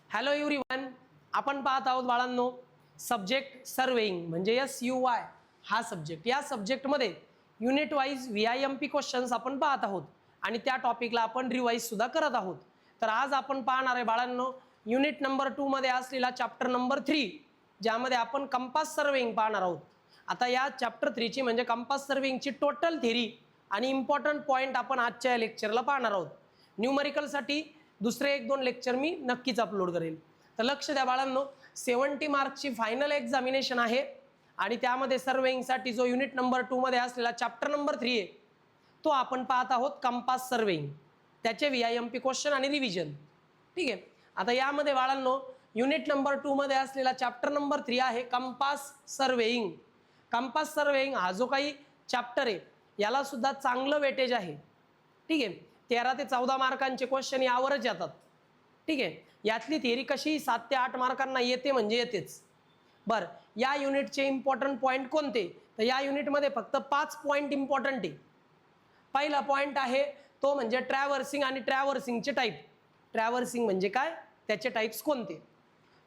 Hello everyone, आपण पाहत आहोत बाळांनो सब्जेक्ट सर्वेइंग म्हणजे SUY हा सब्जेक्ट. या सब्जेक्टमध्ये युनिट वाईज VIMP क्वेश्चन्स आपण पाहत आहोत आणि त्या टॉपिकला आपण रिवाइज सुद्धा करत आहोत. तर आज आपण पाहणार आहे बाळांनो युनिट नंबर 2 मध्ये असलेला चॅप्टर नंबर 3 ज्यामध्ये आपण कंपास सर्वेइंग पाहणार आहोत. आता या चॅप्टर 3 ची म्हणजे कंपास सर्वेइंगची टोटल थेरी आणि इम्पॉर्टंट पॉईंट आपण आजच्या लेक्चरला पाहणार आहोत. न्यूमरिकलसाठी दुसरे 1-2 लेक्चर मी नक्कीच अपलोड करेल. तर लक्ष द्या बाळांनो, 70 मार्क्सची फायनल एक्झामिनेशन आहे आणि त्यामध्ये सर्वेइंगसाठी जो युनिट नंबर 2 मध्ये असलेला चॅप्टर नंबर 3 आहे तो आपण पाहत आहोत कंपास सर्वेइंग, त्याचे VIMP क्वेश्चन आणि रिव्हिजन. ठीक आहे. आता यामध्ये बाळांनो युनिट नंबर 2 मध्ये असलेला चॅप्टर नंबर 3 आहे कंपास सर्वेइंग. कंपास सर्वेइंग हा जो काही चॅप्टर आहे याला सुद्धा चांगलं वेटेज आहे. ठीक आहे. 13 ते 14 मार्कांचे क्वेश्चन यावरच येतात. ठीक आहे. यातली थिअरी कशी 7 ते 8 मार्कांना येते म्हणजे येतेच. बरं, या युनिटचे इम्पॉर्टंट पॉईंट कोणते? तर या युनिटमध्ये फक्त 5 पॉईंट इम्पॉर्टंट आहे. पहिला पॉईंट आहे तो म्हणजे ट्रॅव्हर्सिंग आणि ट्रॅव्हर्सिंगचे टाईप. ट्रॅव्हर्सिंग म्हणजे काय, त्याचे टाईप्स कोणते.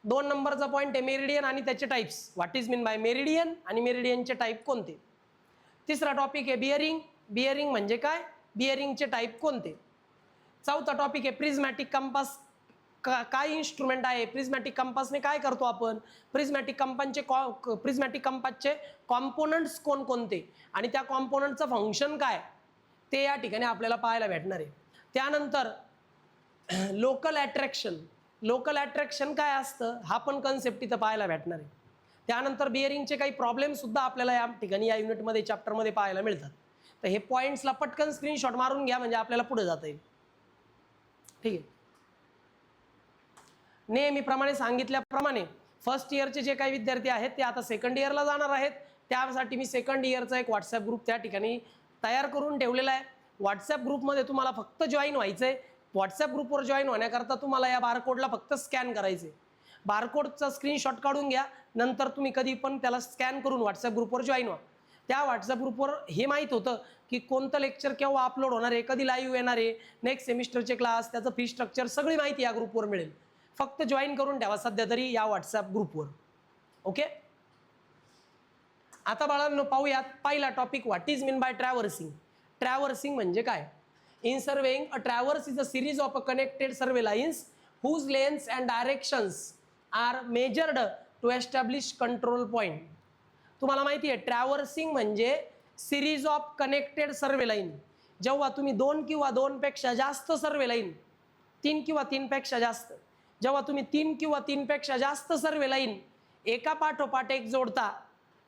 2 नंबरचा पॉईंट आहे मेरिडियन आणि त्याचे types. What is mean bye meridian आणि मेरिडियनचे टाईप कोणते. तिसरा टॉपिक आहे बिअरिंग. बिअरिंग म्हणजे काय, बिअरिंगचे टाईप कोणते. चौथा टॉपिक आहे प्रिझमॅटिक कंपास. काय इन्स्ट्रुमेंट आहे, प्रिझमॅटिक कंपासने काय करतो आपण, प्रिझमॅटिक कंपासचे कॉम्पोनंट्स कोणकोणते आणि त्या कॉम्पोनंटचं फंक्शन काय ते या ठिकाणी आपल्याला पाहायला भेटणार आहे. त्यानंतर लोकल अट्रॅक्शन. लोकल अट्रॅक्शन काय असतं हा पण कन्सेप्ट इथं पाहायला भेटणार आहे. त्यानंतर बिअरिंगचे काही प्रॉब्लेम सुद्धा आपल्याला या ठिकाणी या युनिटमध्ये चॅप्टरमध्ये पाहायला मिळतात. तर हे पॉईंट्सला पटकन स्क्रीनशॉट मारून घ्या म्हणजे आपल्याला पुढे जाता येईल. ठीक आहे. नेहमीप्रमाणे सांगितल्याप्रमाणे फर्स्ट इयरचे जे काही विद्यार्थी आहेत ते आता सेकंड इयरला जाणार आहेत. त्यासाठी मी सेकंड इयरचा एक व्हॉट्सॲप ग्रुप त्या ठिकाणी तयार करून ठेवलेला आहे. व्हॉट्सॲप ग्रुपमध्ये तुम्हाला फक्त जॉईन व्हायचं आहे. व्हॉट्सॲप ग्रुपवर जॉईन होण्याकरता तुम्हाला या बारकोडला फक्त स्कॅन करायचे. बारकोडचा स्क्रीनशॉट काढून घ्या, नंतर तुम्ही कधी पण त्याला स्कॅन करून व्हॉट्सॲप ग्रुपवर जॉईन व्हा. त्या व्हॉट्सॲप ग्रुपवर हे माहीत होतं की कोणतं लेक्चर केव्हा अपलोड होणार आहे, कधी लाईव्ह येणार आहे, नेक्स्ट सेमिस्टरचे क्लास, त्याचं फी स्ट्रक्चर सगळी माहिती या ग्रुपवर मिळेल. फक्त जॉईन करून ठेवा सध्या तरी या व्हॉट्सॲप ग्रुपवर. ओके. आता बाळांनो पाहूयात पहिला topic, what is mean by traversing. Traversing म्हणजे काय. In surveying a traverse is a series of a connected survey lines whose lengths and directions are measured to establish control point. तुम्हाला माहिती आहे ट्रॅव्हर्सिंग म्हणजे series of connected survey line. जेव्हा तुम्ही 2 किंवा 2 पेक्षा जास्त सर्वे लाईन, 3 किंवा 3 पेक्षा जास्त, जेव्हा तुम्ही 3 किंवा 3 पेक्षा जास्त सर्वे लाईन एका पाठोपाठ एक जोडता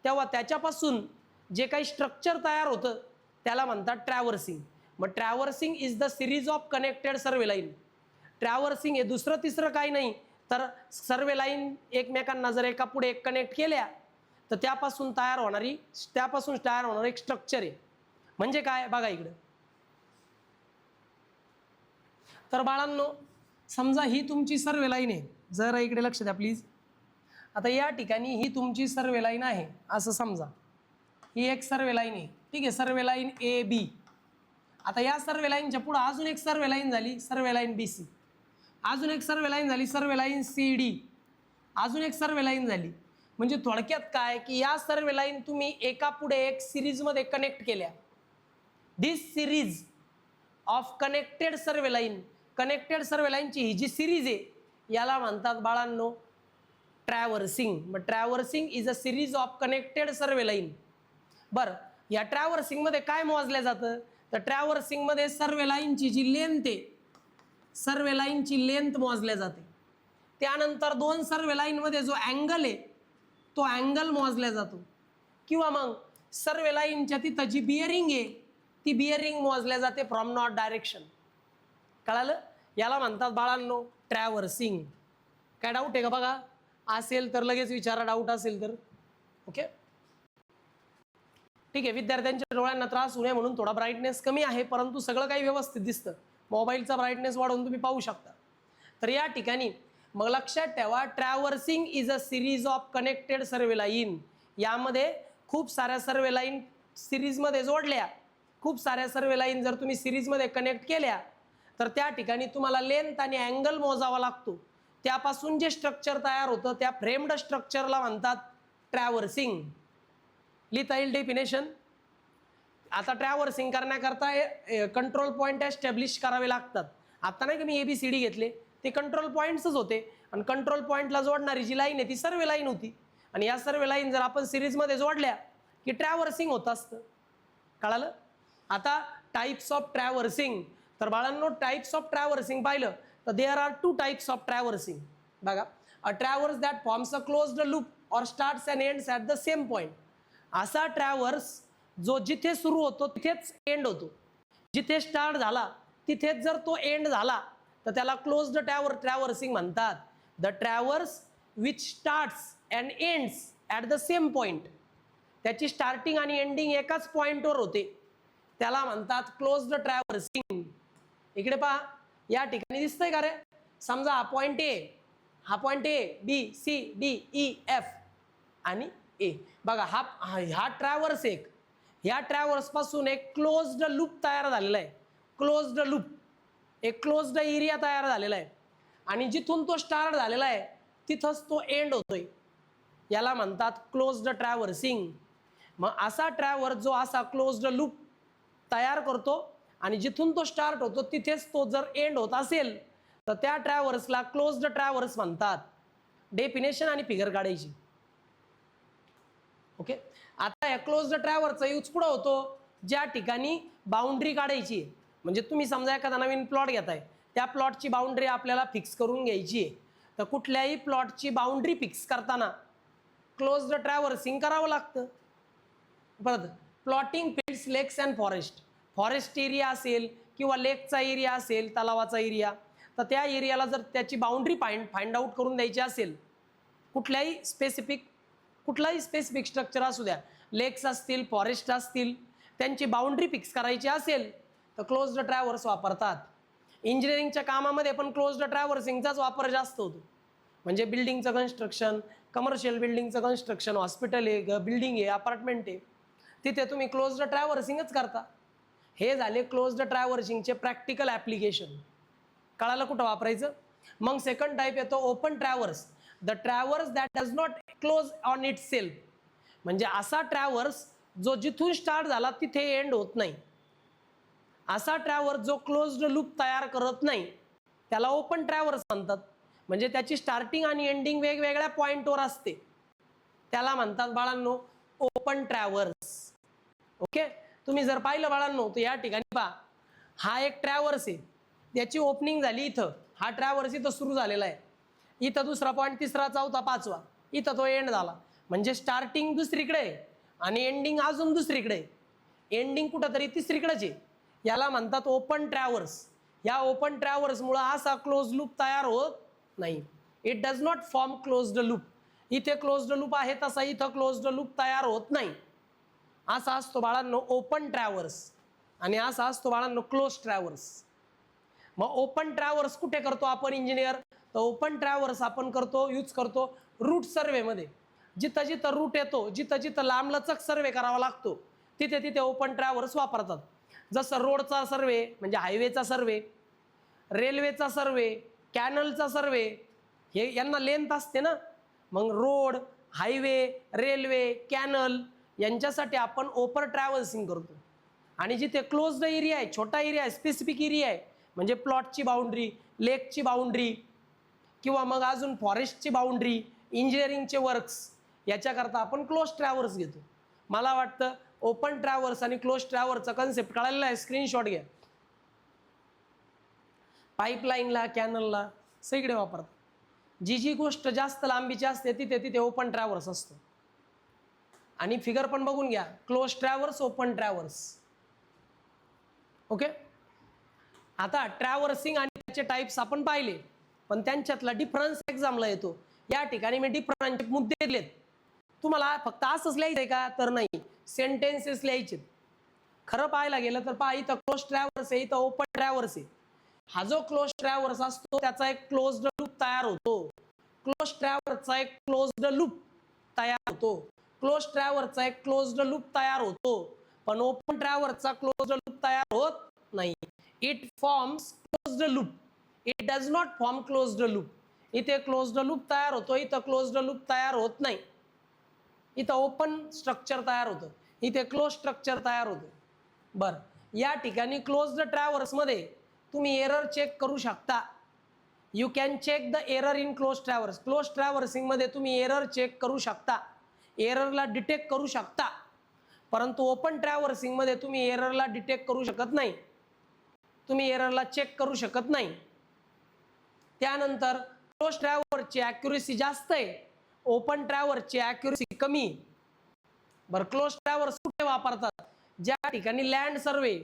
तेव्हा त्याच्यापासून जे काही स्ट्रक्चर तयार होतं त्याला म्हणतात ट्रॅव्हर्सिंग. मग traversing is the series of connected survey line. Traversing हे दुसरं तिसरं काही नाही तर सर्वे लाईन एकमेकांना जर एका पुढे एक कनेक्ट केल्या तर त्यापासून तयार होणारी एक स्ट्रक्चर आहे. म्हणजे काय बघा इकडं. तर बाळांनो समजा ही तुमची सर्वे लाईन आहे, जरा इकडे लक्ष द्या प्लीज. आता या ठिकाणी ही तुमची सर्वे लाईन आहे असं समजा, ही एक सर्वे लाईन आहे. ठीक आहे, सर्वे लाईन AB. आता या सर्वे लाईनच्या पुढे अजून एक सर्वे लाईन झाली, सर्वे लाईन BC. अजून एक सर्वे लाईन झाली, सर्वे लाईन CD. अजून एक सर्वे लाईन झाली. म्हणजे थोडक्यात काय की या सर्वे लाईन तुम्ही एका पुढे एक सिरीजमध्ये कनेक्ट केल्या. This series of connected survey line, connected survey लाईनची ही जी सिरीज आहे याला म्हणतात बाळांनो ट्रॅव्हर्सिंग. मग traversing is a series of connected survey line. बरं, या ट्रॅव्हर्सिंगमध्ये काय मोजलं जातं तर ट्रॅव्हर्सिंगमध्ये सर्वे लाईनची जी लेंथ आहे, सर्वे लाईनची लेंथ मोजल्या जाते. त्यानंतर 2 सर्वे लाईनमध्ये जो अँगल आहे तो अँगल मोजला जातो. किंवा मग सर्वे लाईनच्या तिथं जी बिअरिंग आहे ती बिअरिंग मोजल्या जाते फ्रॉम नॉर्थ डायरेक्शन. कळालं. याला म्हणतात बाळांनो ट्रॅव्हर्सिंग. काय डाऊट आहे का बघा, असेल तर लगेच विचारा, डाऊट असेल तर. ओके. ठीक आहे. विद्यार्थ्यांच्या डोळ्यांना त्रास होऊ नये म्हणून थोडा ब्राईटनेस कमी आहे, परंतु सगळं काही व्यवस्थित दिसतं. मोबाईलचा ब्राईटनेस वाढवून तुम्ही पाहू शकता. तर या ठिकाणी मग लक्षात ठेवा traversing is a series of connected survey line. यामध्ये खूप साऱ्या सर्वे लाईन सिरीजमध्ये जोडल्या, खूप साऱ्या सर्वे लाईन जर तुम्ही सिरीजमध्ये कनेक्ट केल्या तर त्या ठिकाणी तुम्हाला लेंथ आणि अँगल मोजावा लागतो. त्यापासून जे स्ट्रक्चर तयार होतं त्या फ्रेम्ड स्ट्रक्चरला म्हणतात ट्रॅव्हर्सिंग. लिहिता येईल डेफिनेशन. आता ट्रॅव्हर्सिंग करण्याकरता कंट्रोल पॉईंट एस्टॅब्लिश करावे लागतात. आता नाही का मी ABCD घेतले, ते कंट्रोल पॉईंट्सच होते आणि कंट्रोल पॉईंटला जोडणारी जी लाईन आहे ती सर्वे लाईन होती आणि या सर्वे लाईन जर आपण सिरीजमध्ये जोडल्या की ट्रॅव्हर्सिंग होत असतं. कळालं? आता टाइप्स ऑफ ट्रॅव्हर्सिंग. तर बाळांनो टाइप्स ऑफ ट्रॅव्हर्सिंग पाहिलं तर there are 2 types of traversing. बघा, a traverse that forms a closed loop or starts and ends at the same point. असा ट्रॅव्हर्स जो जिथे सुरू होतो तिथेच एंड होतो, जिथे स्टार्ट झाला तिथेच जर तो एंड झाला तर त्याला क्लोज्ड ट्रॅव्हर्सिंग म्हणतात. The traverse which starts and ends at the same point. त्याची स्टार्टिंग आणि एंडिंग एकाच पॉईंटवर होते त्याला म्हणतात क्लोज्ड ट्रॅव्हर्सिंग. इकडे पहा, या ठिकाणी दिसतंय का रे? समजा हा पॉईंट ए, हा पॉईंट ए, BCDEF आणि ए. बघा हा ट्रॅव्हर्स एक, ह्या ट्रॅव्हर्स पासून एक क्लोज्ड लूप तयार झालेला आहे. क्लोज्ड लूप, एक क्लोज्ड एरिया तयार झालेला आहे आणि जिथून तो स्टार्ट झालेला आहे तिथंच तो एंड होतोय. याला म्हणतात क्लोज्ड ट्रॅव्हर्सिंग. मग असा ट्रॅव्हर्स जो असा क्लोज्ड लूप तयार करतो आणि जिथून तो स्टार्ट होतो तिथेच तो जर एंड होत असेल तर त्या ट्रॅव्हर्सला क्लोज्ड ट्रॅव्हर्स म्हणतात. डेफिनेशन आणि फिगर काढायची. ओके. आता या क्लोज्ड ट्रॅव्हर्सचा यूज कुठं होतो? ज्या ठिकाणी बाउंड्री काढायची आहे. म्हणजे तुम्ही समजा एखादा नवीन प्लॉट घेताय, त्या प्लॉटची बाउंड्री आपल्याला फिक्स करून घ्यायची आहे, तर कुठल्याही प्लॉटची बाउंड्री फिक्स करताना क्लोज्ड ट्रॅव्हर्सिंग करावं लागतं. परत प्लॉटिंग फील्ड्स, लेक्स अँड फॉरेस्ट. फॉरेस्ट एरिया असेल किंवा लेकचा एरिया असेल, तलावाचा एरिया, तर त्या एरियाला जर त्याची बाउंड्री फाइंड आउट करून द्यायची असेल, कुठलाही स्पेसिफिक स्ट्रक्चर असू द्या, लेक्स असतील, फॉरेस्ट असतील, त्यांची बाउंड्री फिक्स करायची असेल तर क्लोज्ड ट्रॅव्हर्स वापरतात. इंजिनिअरिंगच्या कामामध्ये पण क्लोज्ड ट्रॅव्हर्सिंगचाच वापर जास्त होतो. म्हणजे बिल्डिंगचं कन्स्ट्रक्शन, कमर्शियल बिल्डिंगचं कन्स्ट्रक्शन, हॉस्पिटल आहे, बिल्डिंग आहे, अपार्टमेंट आहे, तिथे तुम्ही क्लोज्ड ट्रॅव्हर्सिंगच करता. हे झाले क्लोज्ड ट्रॅव्हर्सिंगचे प्रॅक्टिकल ॲप्लिकेशन. कळालं कुठं वापरायचं? मग सेकंड टाईप येतो open traverse. The traverse that does not close on it self. म्हणजे असा ट्रॅव्हर्स जो जिथून स्टार्ट झाला तिथे एंड होत नाही. असा ट्रॅव्हर्स जो क्लोज्ड लूप तयार करत नाही त्याला ओपन ट्रॅव्हर्स म्हणतात. म्हणजे त्याची स्टार्टिंग आणि एंडिंग वेगवेगळ्या पॉईंटवर असते, त्याला म्हणतात बाळांनो ओपन ट्रॅव्हर्स. ओके. तुम्ही जर पाहिलं बाळांनो तर या ठिकाणी पहा, हा एक ट्रॅव्हर्स आहे, त्याची ओपनिंग झाली इथं, हा ट्रॅव्हर्स इथं सुरू झालेला आहे, इथं दुसरा पॉईंट, तिसरा, चौथा, पाचवा, इथं तो एंड झाला. म्हणजे स्टार्टिंग दुसरीकडे आणि एंडिंग अजून दुसरीकडे, एंडिंग कुठंतरी तिसरीकडेच आहे. याला म्हणतात ओपन ट्रॅव्हर्स. या ओपन ट्रॅव्हर्समुळं असा क्लोज लूप तयार होत नाही. It does not form closed loop. इथे क्लोज्ड लूप आहे तसा इथं क्लोज्ड लूप तयार होत नाही. असा असतो बाळांनो ओपन ट्रॅव्हर्स आणि असा असतो बाळांनो क्लोज ट्रॅव्हर्स. मग ओपन ट्रॅव्हर्स कुठे करतो आपण इंजिनियर? तर ओपन ट्रॅव्हर्स आपण यूज करतो रूट सर्वेमध्ये. जिथं जिथं रूट येतो, जिथं जिथं लांबलचक सर्वे करावा लागतो, तिथे तिथे ओपन ट्रॅव्हर्स वापरतात. जसं रोडचा सर्वे म्हणजे हायवेचा सर्वे, रेल्वेचा सर्वे, कॅनलचा सर्वे, हे यांना लेंथ असते ना. मग रोड, हायवे, रेल्वे, कॅनल यांच्यासाठी आपण ओपन ट्रॅव्हर्सिंग करतो. आणि जिथे क्लोज्ड एरिया आहे, छोटा एरिया आहे, स्पेसिफिक एरिया आहे, म्हणजे प्लॉटची बाउंड्री, लेकची बाउंड्री किंवा मग अजून फॉरेस्टची बाउंड्री, इंजिनिअरिंगचे वर्क्स, याच्याकरता आपण क्लोज ट्रॅव्हर्स घेतो. मला वाटतं ओपन ट्रॅव्हर्स आणि क्लोज ट्रॅव्हर्सचा कन्सेप्ट कळालेला आहे. स्क्रीनशॉट घ्या. पाईपलाईनला, कॅनलला सगळीकडे वापरतात. जी जी गोष्ट जास्त लांबीची असते तिथे तिथे ओपन ट्रॅव्हर्स असतो. आणि फिगर पण बघून घ्या, close traverse, open traverse. Okay. आता ट्रॅव्हर्सिंग आणि त्याचे टाइप्स आपण पाहिले, पण त्यांच्यातला डिफरन्स एक्झामला येतो. या ठिकाणी मी डिफरन्सचे मुद्दे दिलेत. तुम्हाला फक्त असंच लिहायचंय का? तर नाही, सेंटेन्सेस लिहायचे. खरं पाहायला गेलं तर पहा, इथं क्लोज ट्रॅव्हर्स आहे, इथं ओपन ट्रॅव्हर्स आहे. हा जो क्लोज ट्रॅव्हर्स असतो त्याचा एक क्लोज्ड लूप तयार होतो. क्लोज ट्रॅव्हर्सचा एक क्लोज्ड लूप तयार होतो. क्लोज ट्रॅव्हर्सचा एक क्लोज्ड लूप तयार होतो. पण ओपन ट्रॅव्हर्सचा क्लोज्ड लूप तयार होत नाही. It forms closed loop. It does not form closed loop. इथे क्लोज्ड लूप तयार होतो, इथं क्लोज्ड लूप तयार होत नाही. इथं ओपन स्ट्रक्चर तयार होतं, इथे क्लोज स्ट्रक्चर तयार होतं. बरं, या ठिकाणी क्लोज्ड ट्रॅव्हर्समध्ये तुम्ही एरर चेक करू शकता. You can check the error in close traverse. Close ट्रॅव्हर्सिंगमध्ये तुम्ही एरर चेक करू शकता, एररला डिटेक्ट करू शकता. परंतु ओपन ट्रॅव्हर्सिंगमध्ये तुम्ही एररला डिटेक्ट करू शकत नाही, तुम्ही एररला चेक करू शकत नाही. त्यानंतर क्लोज ट्रॅव्हर्सची ॲक्युरेसी जास्त आहे, ओपन ट्रॅव्हर्सची ॲक्युरेसी कमी. बरं, क्लोज ट्रॅव्हर्स कुठे वापरतात? ज्या ठिकाणी लँड सर्वे,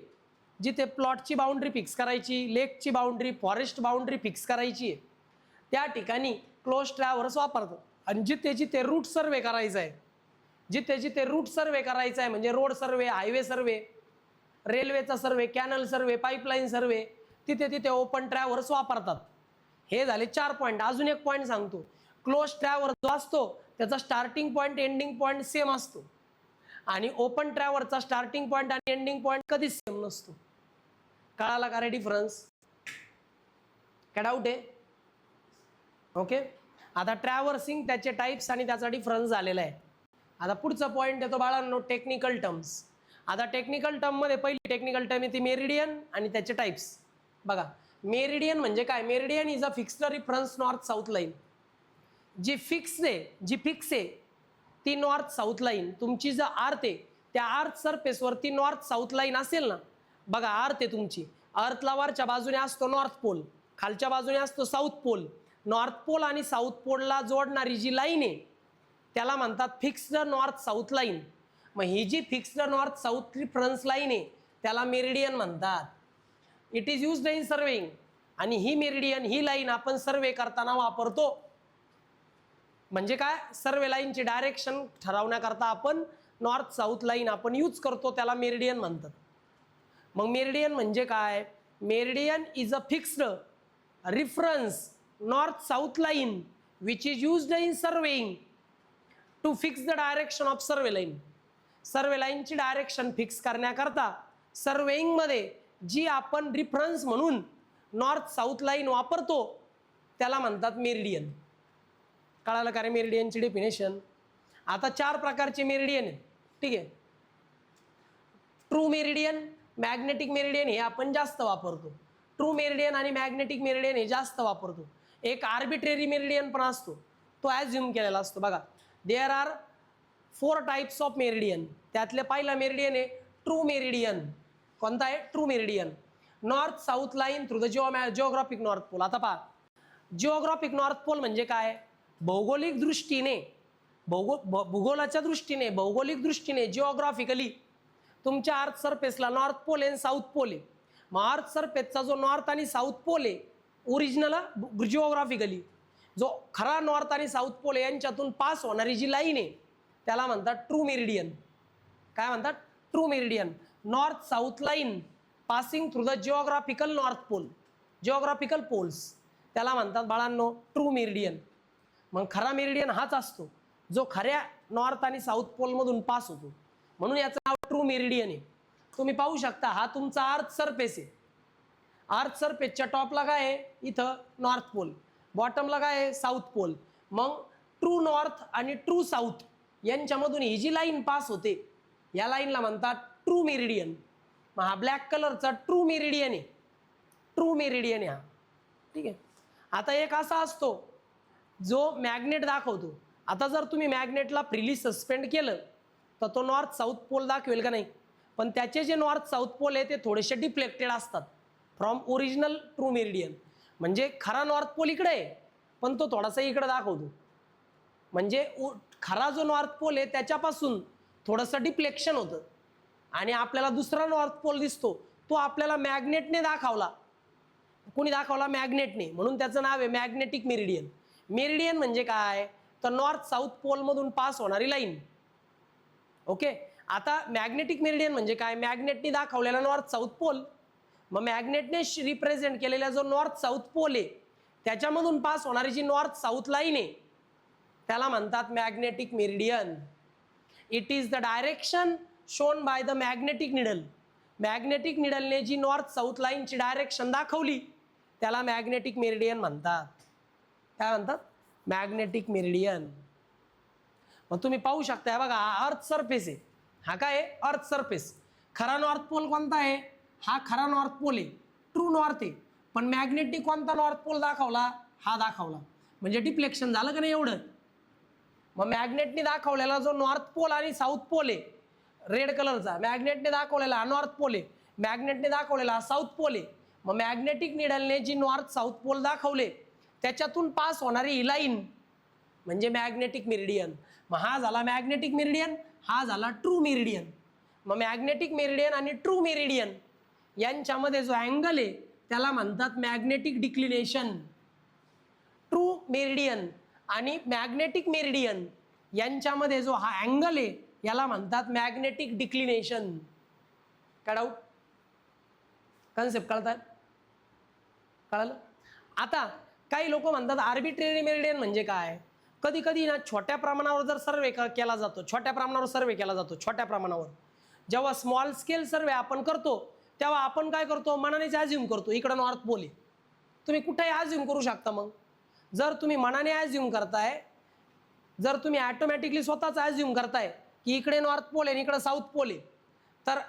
जिथे प्लॉटची बाउंड्री फिक्स करायची, लेकची बाउंड्री, फॉरेस्ट बाउंड्री फिक्स करायची, त्या ठिकाणी क्लोज ट्रॅव्हर्स वापरतात. आणि जिथे जिथे रूट सर्वे करायचा आहे, जिथे जिथे रूट सर्वे करायचा आहे म्हणजे रोड सर्वे, हायवे सर्वे, रेल्वेचा सर्वे, कॅनल सर्वे, पाईपलाईन सर्वे, तिथे तिथे ओपन ट्रॅव्हर्स वापरतात. हे झाले 4 पॉईंट. अजून एक पॉईंट सांगतो. क्लोज ट्रॅव्हर्स जो असतो त्याचा starting point ending point same असतो आणि ओपन ट्रॅव्हर्सचा स्टार्टिंग पॉईंट आणि एंडिंग पॉईंट कधीच सेम नसतो. कळाला का रे डिफरन्स? काय डाऊट आहे? ओके, आता ट्रॅव्हर्सिंग, त्याचे टाइप्स आणि त्याचा डिफरन्स झालेला आहे. आता पुढचा पॉईंट येतो बाळांनो, टेक्निकल टर्म्स. आता टेक्निकल टर्ममध्ये पहिली टेक्निकल टर्म येते मेरिडियन आणि त्याचे टाइप्स. बघा, मेरिडियन म्हणजे काय? Meridian is a fixed reference north south line. जी फिक्स आहे ती नॉर्थ साऊथ लाईन. तुमची जर अर्थ आहे, त्या अर्थ सरफेसवरती नॉर्थ साऊथ लाईन असेल ना, बघा अर्थ आहे तुमची, अर्थला वरच्या बाजूने असतो नॉर्थ पोल, खालच्या बाजूने असतो साऊथ पोल. नॉर्थ पोल आणि साऊथ पोलला जोडणारी जी लाईन आहे त्याला म्हणतात फिक्स्ड नॉर्थ साऊथ लाईन. मग ही जी fixed north south reference line आहे त्याला मेरिडियन म्हणतात. It is used in surveying. आणि ही मेरिडियन, ही लाईन आपण सर्वे करताना वापरतो. म्हणजे काय? सर्वे लाईनची डायरेक्शन ठरवण्याकरता आपण नॉर्थ साऊथ लाईन आपण यूज करतो, त्याला मेरिडियन म्हणतात. मग मेरिडियन म्हणजे काय? Meridian is a fixed reference north south line which is used in surveying to fix the direction of survey line. Survey लाईनची डायरेक्शन फिक्स करण्याकरता सर्वेइंगमध्ये जी आपण रिफरन्स म्हणून नॉर्थ साऊथ लाईन वापरतो त्याला म्हणतात मेरिडियन. कळालं का रे मेरिडियनची डेफिनेशन? आता 4 प्रकारचे मेरिडियन आहेत, ठीक आहे. ट्रू मेरिडियन, मॅग्नेटिक मेरिडियन हे आपण जास्त वापरतो. ट्रू मेरिडियन आणि मॅग्नेटिक मेरिडियन हे जास्त वापरतो. एक आर्बिट्रेरी मेरिडियन पण असतो, तो ॲज्युम केलेला असतो. बघा, there are 4 types of meridian. त्यातले पहिला मेरिडियन आहे ट्रू मेरिडियन. कोणता आहे? True meridian. North south line through the geographic north pole. आता पहा, जिओग्राफिक नॉर्थ पोल म्हणजे काय? भौगोलिक दृष्टीने, भूगोलाच्या दृष्टीने, भौगोलिक दृष्टीने, जिओग्राफिकली तुमच्या अर्थ सरफेसला नॉर्थ पोल आहे, साऊथ पोल आहे. मग अर्थ सरफेसचा जो नॉर्थ आणि साऊथ पोल आहे, ओरिजिनल जिओग्राफिकली जो खरा नॉर्थ आणि साऊथ पोल यांच्यातून पास होणारी जी लाईन आहे त्याला म्हणतात ट्रू मेरिडियन. काय म्हणतात? True meridian. North south line passing through the geographical north pole, geographical poles, त्याला म्हणतात बाळांनो ट्रू मेरिडियन. मग खरा मेरिडियन हाच असतो जो खऱ्या नॉर्थ आणि साऊथ पोलमधून पास होतो, म्हणून याचं नाव ट्रू मेरिडियन आहे. तुम्ही पाहू शकता, हा तुमचा अर्थ सरफेस आहे. अर्थ सरफेसच्या टॉपला काय आहे? इथं नॉर्थ पोल, बॉटमला काय आहे? South pole. मग ट्रू नॉर्थ आणि ट्रू साऊथ यांच्यामधून ही जी लाईन पास होते या लाईनला म्हणतात ट्रू मेरिडियन. मग हा ब्लॅक कलरचा ट्रू मेरिडियन आहे, ट्रू मेरिडियन आहे हा, ठीक आहे. आता एक असा असतो जो मॅग्नेट दाखवतो. आता जर तुम्ही मॅग्नेटला फ्रीली सस्पेंड केलं तर तो नॉर्थ साऊथ पोल दाखवेल का नाही? पण त्याचे जे नॉर्थ साऊथ पोल आहे ते थोडेसे डिफ्लेक्टेड असतात फ्रॉम ओरिजिनल ट्रू मेरिडियन. म्हणजे खरा नॉर्थ पोल इकडे आहे पण तो थोडासा इकडे दाखवतो. म्हणजे खरा जो नॉर्थ पोल आहे त्याच्यापासून थोडंसं डिफ्लेक्शन होतं आणि आपल्याला दुसरा नॉर्थ पोल दिसतो, तो आपल्याला मॅग्नेटने दाखवला. कोणी दाखवला? मॅग्नेटने. म्हणून त्याचं नाव आहे मॅग्नेटिक मेरिडियन. मेरिडियन म्हणजे काय? तर नॉर्थ साऊथ पोलमधून पास होणारी लाईन. ओके, आता मॅग्नेटिक मेरिडियन म्हणजे काय? मॅग्नेटने दाखवलेला नॉर्थ साऊथ पोल. मग मॅग्नेटने रिप्रेझेंट केलेला जो नॉर्थ साऊथ पोल आहे त्याच्यामधून पास होणारी जी नॉर्थ साऊथ लाईन आहे त्याला म्हणतात magnetic meridian. It is the direction shown by the magnetic needle. Magnetic निडलने जी नॉर्थ साऊथ लाईनची डायरेक्शन दाखवली त्याला मॅग्नेटिक मेरिडियन म्हणतात. काय म्हणतात, मॅग्नेटिक मेरिडियन. मग तुम्ही पाहू शकता बघा, हा अर्थ सरफेस आहे, हा काय आहे, अर्थ सरफेस. खरा नॉर्थ पोल कोणता आहे, हा खरा नॉर्थ पोल आहे, ट्रू नॉर्थ आहे. पण मॅग्नेटिक कोणता नॉर्थ पोल दाखवला, हा दाखवला, म्हणजे डिफ्लेक्शन झालं का नाही एवढं. मग मॅग्नेटने दाखवलेला जो नॉर्थ पोल आणि साऊथ पोल आहे रेड कलरचा, मॅग्नेटने दाखवलेला हा नॉर्थ पोल आहे, मॅग्नेटने दाखवलेला हा साऊथ पोल आहे. मग मॅग्नेटिक निडलने जी नॉर्थ साऊथ पोल दाखवले त्याच्यातून पास होणारी ही लाईन म्हणजे मॅग्नेटिक मेरिडियन. मग हा झाला मॅग्नेटिक मेरिडियन, हा झाला ट्रू मेरिडियन. मग मॅग्नेटिक मेरिडियन आणि ट्रू मेरिडियन यांच्यामध्ये जो अँगल आहे त्याला म्हणतात मॅग्नेटिक डिक्लिनेशन. ट्रू मेरिडियन आणि मॅग्नेटिक मेरिडियन यांच्यामध्ये जो हा अँगल आहे याला म्हणतात मॅग्नेटिक डिक्लिनेशन. काय डाऊट, कन्सेप्ट कळतात, कळालं. आता काही लोक म्हणतात आर्बिट्रेरी मेरिडियन म्हणजे काय. कधी कधी ना छोट्या प्रमाणावर जर सर्वे केला जातो, छोट्या प्रमाणावर सर्वे केला जातो, छोट्या प्रमाणावर जेव्हा स्मॉल स्केल सर्वे आपण करतो तेव्हा आपण काय करतो, मनानेच ॲज्युम करतो इकडं नॉर्थ पोल आहे. तुम्ही कुठेही ॲज्युम करू शकता. मग जर तुम्ही मनाने ॲज्युम करताय, जर तुम्ही ॲटोमॅटिकली स्वतःच ॲज्युम करताय की इकडे नॉर्थ पोल आहे इकडे साऊथ पोल आहे, तर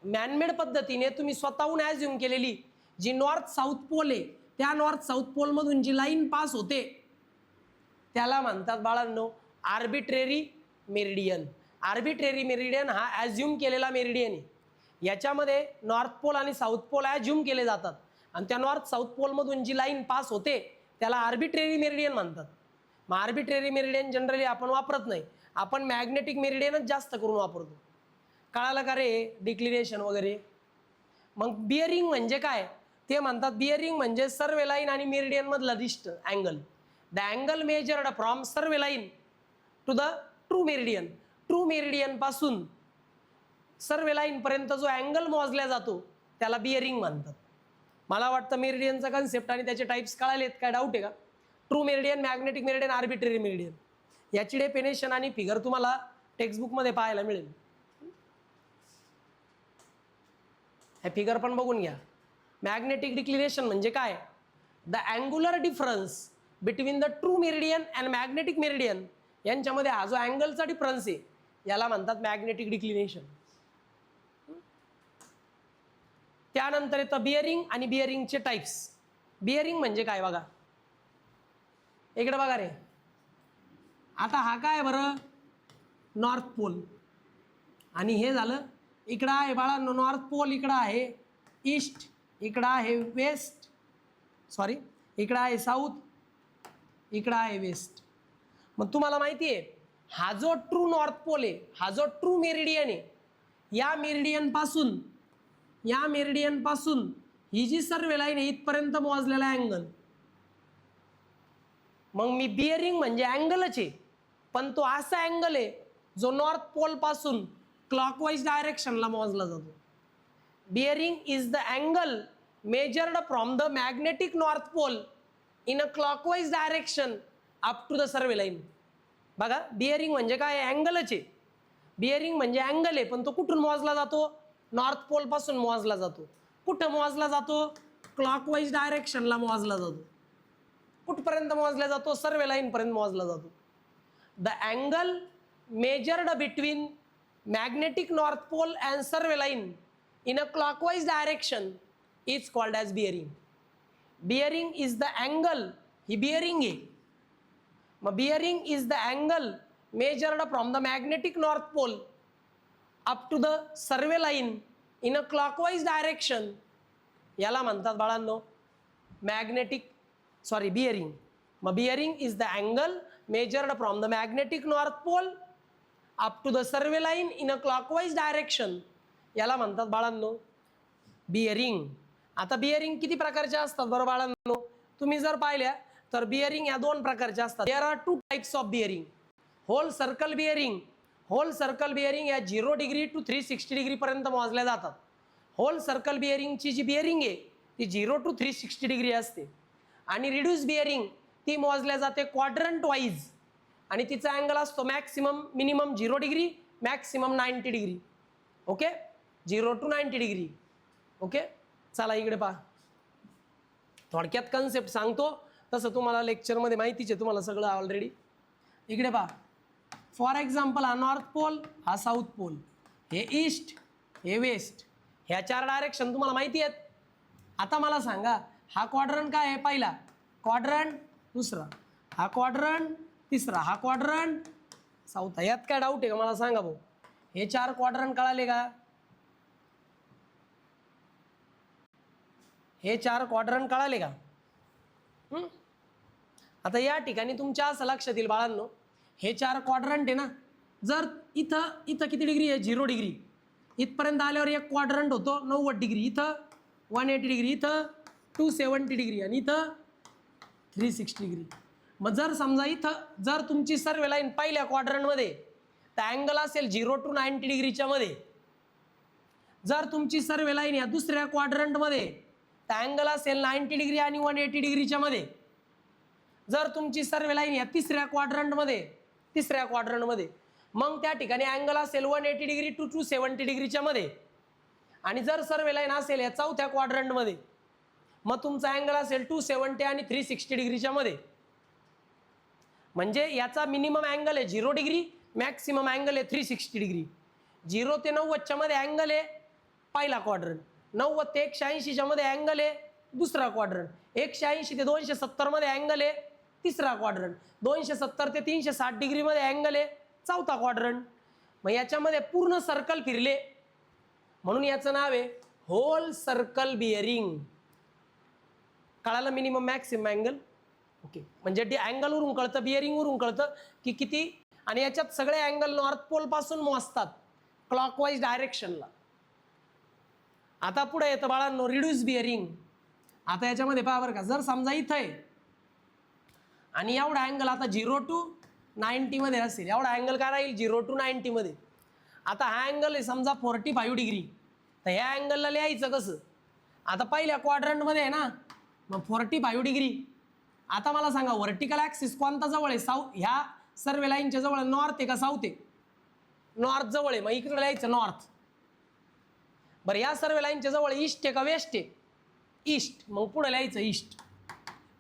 मॅनमेड पद्धतीने तुम्ही स्वतःहून ॲज्युम केलेली जी नॉर्थ साऊथ पोल आहे त्या नॉर्थ साऊथ पोलमधून जी लाईन पास होते त्याला म्हणतात बाळांनो आर्बिट्रेरी मेरिडियन. आर्बिट्रेरी मेरिडियन हा ॲज्युम केलेला मेरिडियन आहे. याच्यामध्ये नॉर्थ पोल आणि साऊथ पोल ॲज्युम केले जातात आणि त्या नॉर्थ साऊथ पोलमधून जी लाईन पास होते त्याला आर्बिट्रेरी मेरिडियन म्हणतात. मग आर्बिट्रेरी मेरिडियन जनरली आपण वापरत नाही, आपण मॅग्नेटिक मेरिडियनच जास्त करून वापरतो. कळालं का रे, डिक्लिनेशन वगैरे. मग बिअरिंग म्हणजे काय ते म्हणतात, बिअरिंग म्हणजे सर्वे लाईन आणि मेरिडियन मधला distance angle. The angle measured from survey line to the true meridian. True meridian पासून सर्वे लाईन पर्यंत जो अँगल मोजला जातो त्याला बिअरिंग म्हणतात. मला वाटतं मेरिडियनचा कन्सेप्ट आणि त्याचे टाइप्स कळालेत. काय डाऊट आहे का. True meridian, magnetic meridian, arbitrary meridian याची डेफिनेशन आणि फिगर तुम्हाला टेक्स्टबुकमध्ये पाहायला मिळेल. हे फिगर पण बघून घ्या. मॅग्नेटिक डिक्लिनेशन म्हणजे काय, the angular difference between the true meridian and magnetic meridian यांच्यामध्ये हा जो अँगलचा डिफरन्स आहे याला म्हणतात मॅग्नेटिक डिक्लिनेशन. त्यानंतर येतं बिअरिंग आणि बिअरिंगचे टाइप्स. बिअरिंग म्हणजे काय बघा, इकडे बघा रे. आता हा काय बरं, नॉर्थ पोल आणि हे झालं इकडं आहे बाळा नॉर्थ पोल, इकडं आहे ईस्ट, इकडं आहे वेस्ट, सॉरी इकडं आहे साऊथ, इकडं आहे वेस्ट. मग तुम्हाला माहिती आहे हा जो ट्रू नॉर्थ पोल आहे, हा जो ट्रू मेरिडियन आहे, या मेरिडियन पासून ही जी सर्वे लाईन आहे इथपर्यंत मोजलेला अँगल. मग मी बिअरिंग म्हणजे अँगलच आहे, पण तो असा अँगल आहे जो नॉर्थ पोल पासून क्लॉकवाईज डायरेक्शनला मोजला जातो. Bearing is the angle measured from the magnetic north pole in a clockwise direction up to the survey line. बघा बिअरिंग म्हणजे काय, अँगलच आहे. बिअरिंग म्हणजे अँगल आहे, पण तो कुठून मोजला जातो, नॉर्थ पोल पासून मोजला जातो. कुठं मोजला जातो, क्लॉकवाईज डायरेक्शनला मोजला जातो. कुठपर्यंत मोजला जातो, सर्वे लाईन पर्यंत मोजला जातो. The angle measured between magnetic north pole and survey line in a clockwise direction is called as bearing. Bearing is the angle, ही बिअरिंग आहे. मग bearing is the angle measured from the magnetic north pole up to the survey line in a clockwise direction याला म्हणतात बाळांनो bearing. मग bearing is the angle measured from the magnetic north pole up to the survey line in a clockwise direction याला म्हणतात बाळांनो bearing. आता bearing किती प्रकारच्या असतात बरं बाळांनो, तुम्ही जर पाहिल्या तर बिअरिंग या दोन प्रकारच्या असतात. There are two types of bearing. Whole circle bearing, whole circle bearing या 0 डिग्री टू 360 डिग्री पर्यंत मोजल्या जातात. होल सर्कल बिअरिंगची जी बिअरिंग आहे ती 0 टू 360 डिग्री असते. आणि रिड्यूस बिअरिंग ती मोजल्या जाते क्वाड्रंट वाईज आणि तिचा अँगल असतो maximum minimum 0 degree maximum 90 degree. Okay, 0 to 90 degree. Okay, चला इकडे पहा, थोडक्यात कन्सेप्ट सांगतो तसं तुम्हाला लेक्चरमध्ये माहितीच आहे तुम्हाला सगळं ऑलरेडी. इकडे पहा, फॉर एक्झाम्पल हा नॉर्थ पोल, हा साऊथ पोल, हे ईस्ट, हे वेस्ट, ह्या 4 डायरेक्शन तुम्हाला माहिती आहेत. आता मला सांगा हा क्वाड्रंट काय आहे? पहिला क्वाड्रंट, दुसरा हा क्वाड्रंट, तिसरा हा क्वाड्रंट, चौथा. यात काय डाऊट आहे का मला सांगा भाऊ? हे 4 क्वाड्रंट कळाले का? हे 4 क्वाड्रंट कळाले का? आता या ठिकाणी तुमच्या असं लक्षात येईल बाळांनो, हे 4 क्वाड्रंट आहे ना, जर इथं किती डिग्री आहे? 0 डिग्री. इथपर्यंत आल्यावर एक क्वाड्रंट होतो 90 डिग्री, इथं 180 डिग्री, इथं 270 डिग्री आणि इथं 360 डिग्री. मग जर समजा इथं जर तुमची सर्व लाईन पहिल्या क्वाड्रंटमध्ये तर अँगल असेल 0 to 90 डिग्रीच्या मध्ये. जर तुमची सर्व लाईन या दुसऱ्या क्वाड्रंटमध्ये तर अँगल असेल 90 डिग्री आणि 180 डिग्रीच्या मध्ये. जर तुमची सर्व लाईन या तिसऱ्या क्वाड्रंटमध्ये मग त्या ठिकाणी अँगल असेल 180 डिग्री टू 270 डिग्रीच्या मध्ये. आणि जर सर्व लाईन असेल या चौथ्या क्वाड्रंटमध्ये मग तुमचा अँगल असेल 270 आणि 360 डिग्रीच्या मध्ये. म्हणजे याचा मिनिमम अँगल आहे 0 डिग्री, मॅक्सिमम अँगल आहे 360 डिग्री. 0 ते 90च्या मध्ये अँगल आहे पहिला क्वाड्रंट, 90 ते 180च्या मध्ये अँगल आहे दुसरा क्वाड्रंट, 180 ते 270 मध्ये अँगल आहे तिसरा क्वाड्रंट, 270 ते 360 डिग्री मध्ये अँगल आहे चौथा क्वाड्रंट. मग याच्यामध्ये पूर्ण सर्कल फिरले म्हणून याचं नाव आहे होल सर्कल बिअरिंग. कळालं? Minimum maximum angle. ओके, म्हणजे अँगल वरून कळतं, बिअरिंग वरून कळतं की किती. आणि याच्यात सगळे अँगल नॉर्थ पोल पासून मोजतात क्लॉकवाईज डायरेक्शनला. आता पुढे येतं बाळांनो रिड्यूस बिअरिंग. आता याच्यामध्ये पहा बरं का, जर समजा इथं आहे आणि एवढा अँगल आता 0 to 90 मध्ये असेल, एवढा अँगल काय राहील? 0 to 90 मध्ये. आता हा अँगल आहे समजा 45 डिग्री, तर ह्या अँगलला लिहायचं कसं? आता पहिल्या क्वाड्रंटमध्ये आहे ना, मग 45 डिग्री. आता मला सांगा व्हर्टिकल ॲक्सिस कोणता जवळ आहे? साऊथ. ह्या सर्व लाईनच्या जवळ नॉर्थ आहे का साऊथ आहे? नॉर्थ जवळ आहे, मग इकडे लिहायचं नॉर्थ. बरं, या सर्व लाईनच्या जवळ ईस्ट आहे का वेस्ट आहे? ईस्ट. मग पुढे लिहायचं ईस्ट.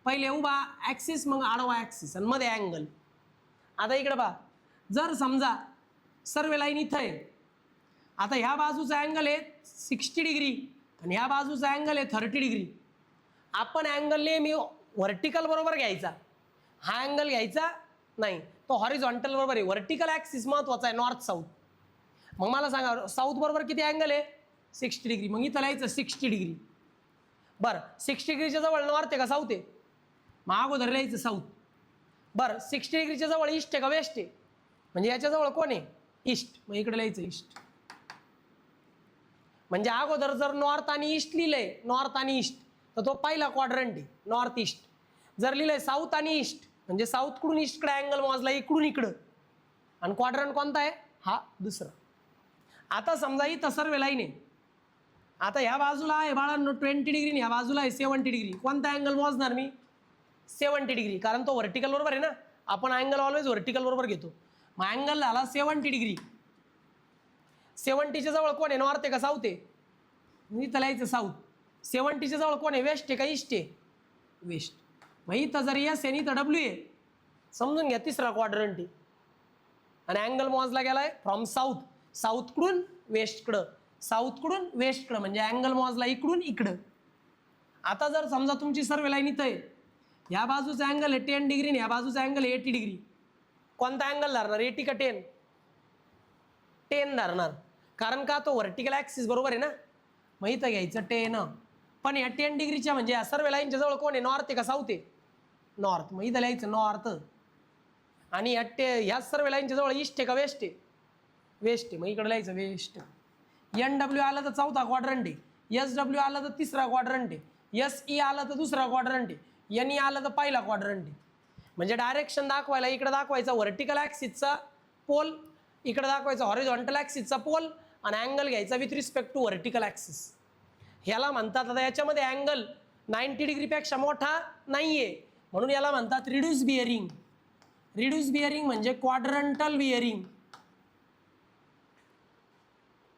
पहिले उभा ॲक्सिस, मग आडवा ॲक्सिस आणि मध्ये अँगल. आता इकडे पहा, जर समजा सर्व लाईन इथं आहे, आता ह्या बाजूचा अँगल आहे 60 डिग्री आणि ह्या बाजूचा अँगल आहे 30 डिग्री. आपण अँगल नेहमी व्हर्टिकल बरोबर घ्यायचा, हा अँगल घ्यायचा नाही, तो हॉरिझॉन्टल बरोबर आहे. व्हर्टिकल ॲक्सिस महत्वाचा आहे नॉर्थ साऊथ. मग मला सांगा साऊथ बरोबर किती अँगल आहे? 60 डिग्री. मग इथं लिहायचं 60 डिग्री. बरं, 60 डिग्रीच्या जवळ नॉर्थ आहे का साऊथ आहे? मग अगोदर लिहायचं साऊथ. बरं, 60 डिग्रीच्या जवळ ईस्ट आहे का वेस्ट आहे? म्हणजे याच्याजवळ कोण आहे? ईस्ट. मग इकडे लिहायचं ईस्ट. म्हणजे अगोदर जर नॉर्थ आणि ईस्ट लिहिलंय, नॉर्थ आणि ईस्ट, तर तो पहिला क्वाड्रंट आहे नॉर्थ ईस्ट. जर लिहिलंय साऊथ आणि ईस्ट म्हणजे साऊथकडून ईस्टकडे अँगल मोजला इकडून इकडं, आणि क्वाड्रंट कोणता आहे? हा दुसरा. आता समजा इथं सर्व लाईन आहे, आता ह्या बाजूला आहे बाळांनो 20 डिग्री, ह्या बाजूला आहे 70 डिग्री. कोणता अँगल मोजणार मी? 70 डिग्री, कारण तो व्हर्टिकल बरोबर आहे ना. आपण अँगल ऑलवेज व्हर्टिकल बरोबर घेतो. मग अँगल झाला 70 डिग्री. 70च्या जवळ कोण आहे? नॉर्थ आहे का साऊथ आहे? मी इथं लिहायचं साऊथ. 70च्या जवळ कोण आहे? वेस्ट आहे का ईस्ट आहे? वेस्ट. मग इथं जर एस आहे इथं डब्ल्यू आहे, समजून घ्या तिसरा क्वाड्रंट आहे. आणि अँगल मोजला गेलाय फ्रॉम साऊथ, साऊथकडून वेस्टकडं, साऊथकडून वेस्टकडं, म्हणजे अँगल मोजला इकडून इकडं. आता जर समजा तुमची सर्व लाईन इथं आहे, ह्या बाजूचा अँगल आहे 10 डिग्री आणि ह्या बाजूचा अँगल आहे 80 डिग्री. कोणता अँगल धरणार? 80 का 10? 10 धरणार, कारण का तो व्हर्टिकल ॲक्सिस बरोबर आहे ना. मग इथं घ्यायचं 10. पण या 10 डिग्रीच्या म्हणजे या सर्व लाईनच्या जवळ कोण आहे? नॉर्थ आहे का साऊथ आहे? नॉर्थ. मग इथं लिहायचं नॉर्थ. आणि ह्या सर्व लाईनच्या जवळ ईस्ट आहे का वेस्ट आहे? वेस्ट आहे. मग इकडे लिहायचं वेस्ट. NW आलं तर चौथा क्वाड्रंट आहे, SW आलं तर तिसरा क्वाड्रंट आहे, SE आलं तर दुसरा क्वाड्रंट आहे, NE आलं तर पहिला क्वाड्रंट आहे. म्हणजे डायरेक्शन दाखवायला इकडे दाखवायचा व्हर्टिकल ॲक्सिसचा पोल, इकडे दाखवायचा हॉरिझॉन्टल ॲक्सिसचा पोल, आणि अँगल घ्यायचा with respect to vertical axis. ह्याला म्हणतात, आता याच्यामध्ये अँगल 90 डिग्रीपेक्षा मोठा नाही आहे म्हणून याला म्हणतात रिड्यूस बिअरिंग. रिड्यूस बिअरिंग म्हणजे क्वाड्रंटल बिअरिंग.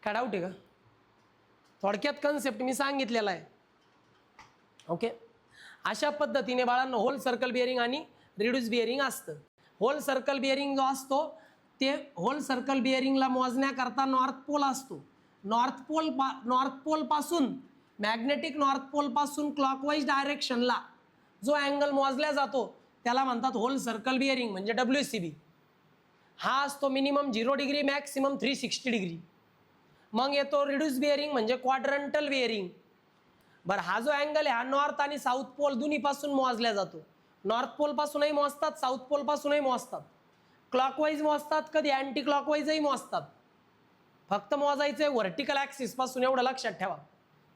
काय डाऊट आहे का? थोडक्यात कन्सेप्ट मी सांगितलेला आहे. ओके, अशा पद्धतीने बाळांनो होल सर्कल बिअरिंग आणि रिड्यूस बिअरिंग असतं. होल सर्कल बिअरिंग जो असतो ते होल सर्कल बिअरिंगला मोजण्याकरता नॉर्थ पोल असतो. नॉर्थ पोल पासून मॅग्नेटिक नॉर्थ पोल पासून क्लॉकवाईज डायरेक्शनला जो अँगल मोजला जातो त्याला म्हणतात होल सर्कल बिअरिंग म्हणजे WCB. हा असतो मिनिमम 0 डिग्री मॅक्सिमम 360 डिग्री. मग येतो रिड्यूस बिअरिंग म्हणजे क्वाड्रंटल बिअरिंग. बरं, हा जो अँगल आहे हा नॉर्थ आणि साऊथ पोल दोन्हीपासून मोजला जातो. नॉर्थ पोल पासूनही मोजतात, साऊथ पोल पासूनही मोजतात, क्लॉकवाईज मोजतात, कधी अँटी क्लॉकवाईजही मोजतात. फक्त मोजायचं आहे व्हर्टिकल ॲक्सिस पासून, एवढं लक्षात ठेवा.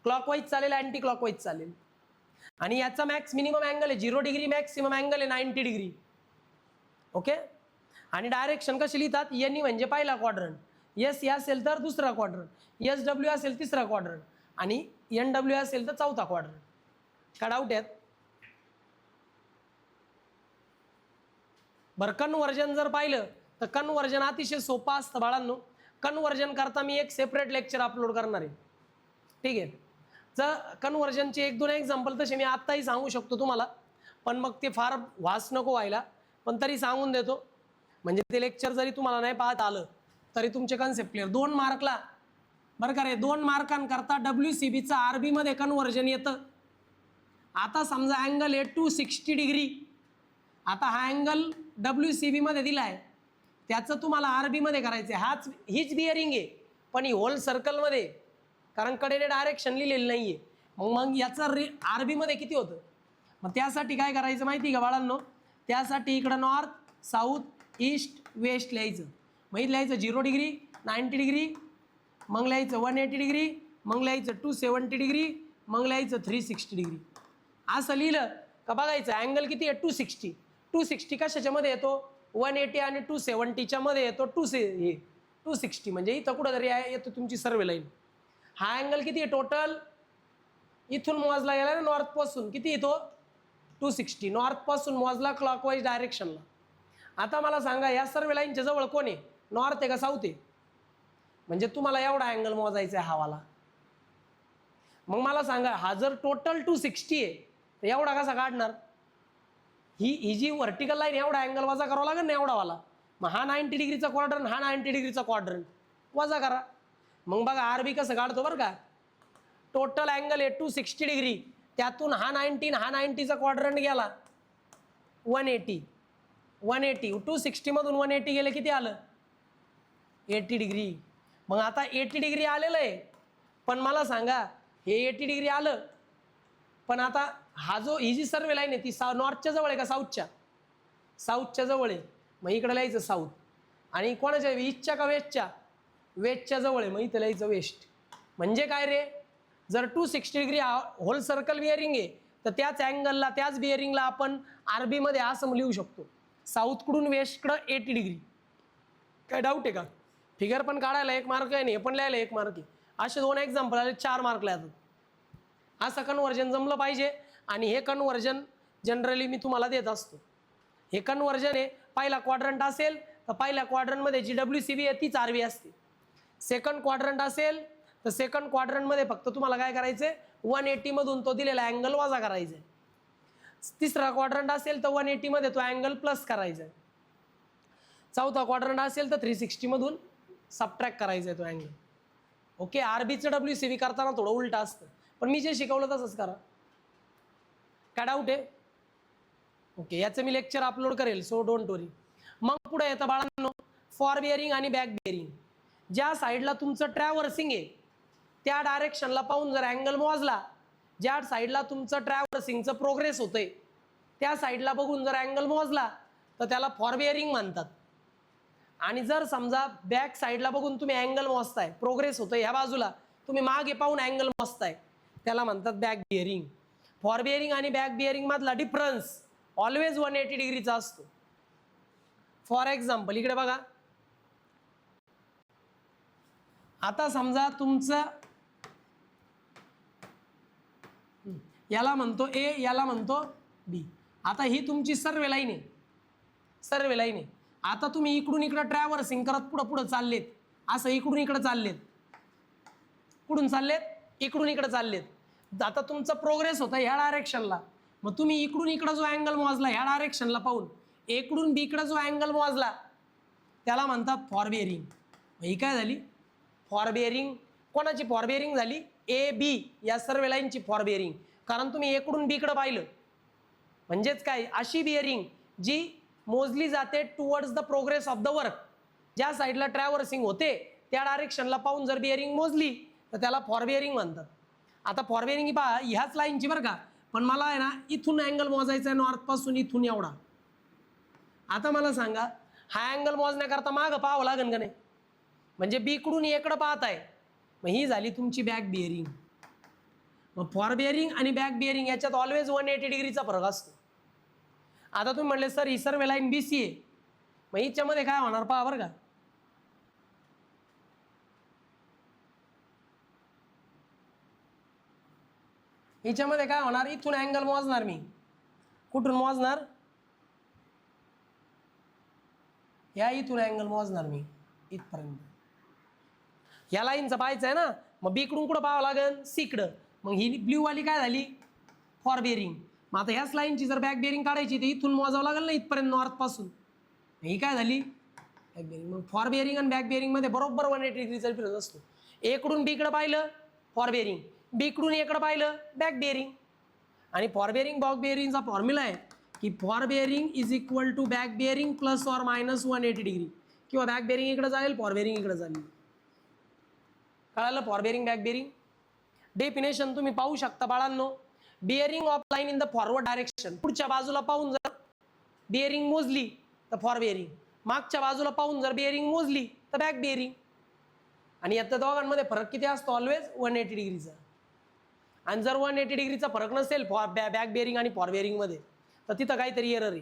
क्लॉकवाईज चालेल, अँटी क्लॉकवाईज चालेल. आणि याचा मॅक्स मिनिमम अँगल आहे 0 डिग्री, मॅक्सिमम अँगल आहे 90 डिग्री. ओके. आणि डायरेक्शन कशी लिहितात? एन म्हणजे पहिला क्वाड्रंट, एस असेल तर दुसरा क्वाड्रंट, SW असेल तिसरा क्वाड्रंट आणि NW असेल तर चौथा क्वाड्रंट. का डाऊट आहेत? बरं, कन्व्हर्जन जर पाहिलं तर कन्व्हर्जन अतिशय सोपं असतं बाळांनो. कन्व्हर्जन करता मी एक सेपरेट लेक्चर अपलोड करणार आहे. ठीक आहे. जर कन्व्हर्जनचे 1-2 एक्झाम्पल तसे मी आत्ताही सांगू शकतो तुम्हाला, पण मग ते फार वास नको व्हायला, पण तरी सांगून देतो. म्हणजे ते लेक्चर जरी तुम्हाला नाही पाहता आलं तरी तुमचे कन्सेप्ट क्लिअर. 2 मार्कला बरं का रे, 2 मार्कांकरता WCBचा RB मध्ये कन्व्हर्जन येतं. आता समजा अँगल आहे 260 डिग्री. आता हा अँगल WCB मध्ये दिला आहे, त्याचं तुम्हाला RB मध्ये करायचं आहे. हीच बिअरिंग आहे पण ही होल सर्कलमध्ये, कारण कडेने डायरेक्शन लिहिलेलं नाही आहे. मग याचा RB मध्ये किती होतं? मग त्यासाठी काय करायचं माहिती आहे का बाळांनो? त्यासाठी इकडं नॉर्थ, साऊथ, ईस्ट, वेस्ट लिहायचं. मग इथं लिहायचं 0 डिग्री, 90 डिग्री, मग लिहायचं 180 डिग्री, मग लिहायचं 270 डिग्री, मग लिहायचं 360 डिग्री. असं लिहिलं का बघायचं अँगल किती आहे? 260. 260 कशाच्या मध्ये येतो? 180 आणि 270च्या मध्ये येतो. 260 म्हणजे इथं कुठं तरी येतो तुमची सर्वे लाईन. हा अँगल किती आहे टोटल? इथून मोजला गेला ना नॉर्थ पासून, किती येतो? 260. नॉर्थ पासून मोजला क्लॉकवाईज डायरेक्शनला. आता मला सांगा या सर्वे लाईनच्या जवळ कोण आहे? नॉर्थ आहे का साऊथ आहे? म्हणजे तुम्हाला एवढा अँगल मोजायचा आहे हावाला. मग मला सांगा हा जर टोटल 260 आहे तर एवढा कसा काढणार? ही जी व्हर्टिकल लाईन एवढा अँगल वजा करावा लागेल ना एवढावाला. मग हा 90 डिग्रीचा क्वाड्रंट, हा 90 डिग्रीचा क्वाड्रंट वजा करा. मग बघा RB कसं काढतो बरं का. टोटल अँगल आहे 260 डिग्री, त्यातून हा 90 हा 90चा क्वाड्रंट गेला 180. 260 मधून 180 गेले किती आलं? 80 डिग्री. मग आता 80 डिग्री आलेलं आहे, पण मला सांगा हे 80 डिग्री आलं, पण आता ही जी सर्वे लाईन आहे ती नॉर्थच्या जवळ आहे का साऊथच्या? साऊथच्या जवळ आहे. मग इकडे लिहायचं साऊथ. आणि कोणाच्या? ईस्टच्या का वेस्टच्या? वेस्टच्या जवळ आहे, मग इथं लिहायचं वेस्ट. म्हणजे काय रे, जर 260 डिग्री होल सर्कल बिअरिंग आहे तर त्याच अँगलला, त्याच बिअरिंगला आपण RB मध्ये असं लिहू शकतो, साऊथकडून वेस्टकडं 80 डिग्री. काय डाऊट आहे का? फिगर पण काढायला 1 मार्क आहे, नाही पण लिहायला 1 मार्क आहे. असे 2 एक्झाम्पल आले 4 मार्कला येतात. असं कन्व्हर्जन जमलं पाहिजे. आणि हे कन्व्हर्जन जनरली मी तुम्हाला देत असतो. हे कन्व्हर्जन आहे, पहिला क्वाड्रंट असेल तर पहिल्या क्वाड्रंटमध्ये जी WCB आहे तीच RB असते. सेकंड क्वाड्रंट असेल तर सेकंड क्वाड्रंटमध्ये फक्त तुम्हाला काय करायचं आहे? 180 मधून तो दिलेला अँगल वजा करायचा आहे. तिसरा क्वाड्रंट असेल तर 180 मध्ये तो अँगल प्लस करायचा आहे. चौथा क्वाड्रंट असेल तर 360 मधून सबट्रॅक्ट करायचा आहे तो अँगल. ओके. RBचं WCB करताना थोडं उलट असतं, पण मी जे शिकवलं तसंच करा. काय डाऊट आहे? ओके. याचं मी लेक्चर अपलोड करेल, सो डोंट वरी. मग पुढे येतं बाळांनो फॉर बिअरिंग आणि बॅक बिअरिंग. ज्या साईडला तुमचं ट्रॅव्हर्सिंग आहे त्या डायरेक्शनला पाहून जर अँगल मोजला, ज्या साईडला तुमचं ट्रॅव्हर्सिंगचं प्रोग्रेस होतंय त्या साईडला बघून जर अँगल मोजला तर त्याला फॉर बिअरिंग म्हणतात. आणि जर समजा बॅक साईडला बघून तुम्ही अँगल मोजताय, प्रोग्रेस होतोय ह्या बाजूला, तुम्ही मागे पाहून अँगल मोजताय, त्याला म्हणतात बॅक बिअरिंग. फॉर बिअरिंग आणि बॅक बिअरिंग मधला डिफरन्स ऑलवेज 180 डिग्रीचा असतो. फॉर एक्झाम्पल इकडे बघा. आता समजा तुमचं याला म्हणतो A, याला म्हणतो B. आता ही तुमची सर्वे लाईन आहे, सर्वे लाईन आहे. आता तुम्ही इकडून इकडं ट्रॅव्हर्सिंग करत पुढं पुढं चाललेत, असं इकडून इकडं चाललेत. कुठून चाललेत? इकडून इकडं चाललेत. आता तुमचा प्रोग्रेस होता ह्या डायरेक्शनला, मग तुम्ही इकडून इकडं जो अँगल मोजला ह्या डायरेक्शनला पाहून इकडून बीकडं जो अँगल मोजला त्याला म्हणतात फॉरबिअरिंग. ही काय झाली फॉरबिअरिंग. कोणाची फॉरबिअरिंग झाली ए बी या सर्व लाईनची फॉरबिअरिंग. कारण तुम्ही इकडून बीकडं पाहिलं म्हणजेच काय अशी बिअरिंग जी मोजली जाते towards the progress of the work. ज्या साईडला ट्रॅव्हर्सिंग होते त्या डायरेक्शनला पाहून जर बिअरिंग मोजली तर त्याला फॉरबिअरिंग म्हणतात. आता फॉरबिअरिंग ही पहा ह्याच लाईनची बरं का, पण मला आहे ना इथून अँगल मोजायचा आहे नॉर्थपासून इथून एवढा. आता मला सांगा हा अँगल मोजण्याकरता मागं पाहावं लागेल का नाही. म्हणजे बीकडून इकडं पाहत आहे मग ही झाली तुमची बॅक बिअरिंग. मग फॉरबिअरिंग आणि बॅक बिअरिंग याच्यात ऑलवेज 180 डिग्रीचा फरक असतो. आता तुम्ही म्हणले सर ही सर्व लाईन बी सी आहे मग हिच्यामध्ये काय होणार पहा बरं का. हिच्यामध्ये काय होणार इथून अँगल मोजणार मी. कुठून मोजणार या इथून अँगल मोजणार मी इथपर्यंत. या लाईनचं पाहायचं आहे ना मग बीकडून कुठं पाहावं लागेल सीकडं. मग ही ब्ल्यू वाली काय झाली फॉरबिअरिंग. मग आता ह्याच लाईनची जर बॅक बिअरिंग काढायची तर इथून मोजावं लागेल ना इथपर्यंत नॉर्थपासून. ही काय झाली बॅक बिअरिंग. मग फॉरबिअरिंग आणि बॅक बिअरिंगमध्ये बरोबर 180 डिग्रीचा डिफरन्स असतो. इकडून बीकडं पाहिलं फॉरबिअरिंग, बीकडून इकडं पाहिलं बॅक बिअरिंग. आणि फॉरबिअरिंग बॅक बिअरिंगचा फॉर्म्युला आहे की fore bearing is equal to back bearing plus or minus 180 degree. किंवा बॅक बिअरिंग इकडे जाईल फॉरबिअरिंग इकडे जाईल. कळालं फॉरबिअरिंग बॅक बिअरिंग. डेफिनेशन तुम्ही पाहू शकता बाळांनो. Bearing of line in the forward direction. पुढच्या बाजूला पाहून जर बिअरिंग मोजली तर फॉरबिअरिंग, मागच्या बाजूला पाहून जर बिअरिंग मोजली तर बॅक बिअरिंग. आणि याच्या दोघांमध्ये फरक किती असतो ऑलवेज 180 डिग्रीचा. आणि जर 180 डिग्रीचा फरक नसेल बॅक बिअरिंग आणि फॉरबिअरिंग मध्ये तर तिथं काहीतरी एरर आहे.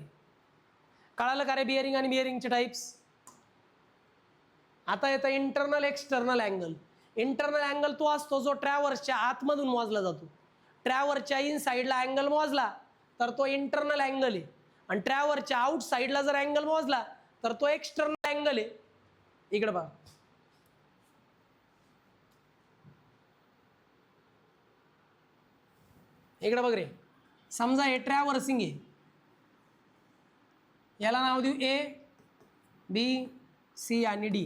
कळालं का रे बिअरिंग आणि बिअरिंगचे टाइप्स. आता येतं internal external angle. Internal angle तो असतो जो ट्रॅव्हर्सच्या आतमधून मोजला जातो. ट्रॅव्हर्सच्या इन साईडला अँगल मोजला तर तो इंटरनल अँगल आहे. आणि ट्रॅव्हर्सच्या आउट साईडला जर अँगल मोजला तर तो एक्सटर्नल अँगल आहे. इकडे पहा इकडे बघ रे. समजा हे ट्रॅव्हर्सिंग आहे याला नाव देऊ ए बी सी आणि डी.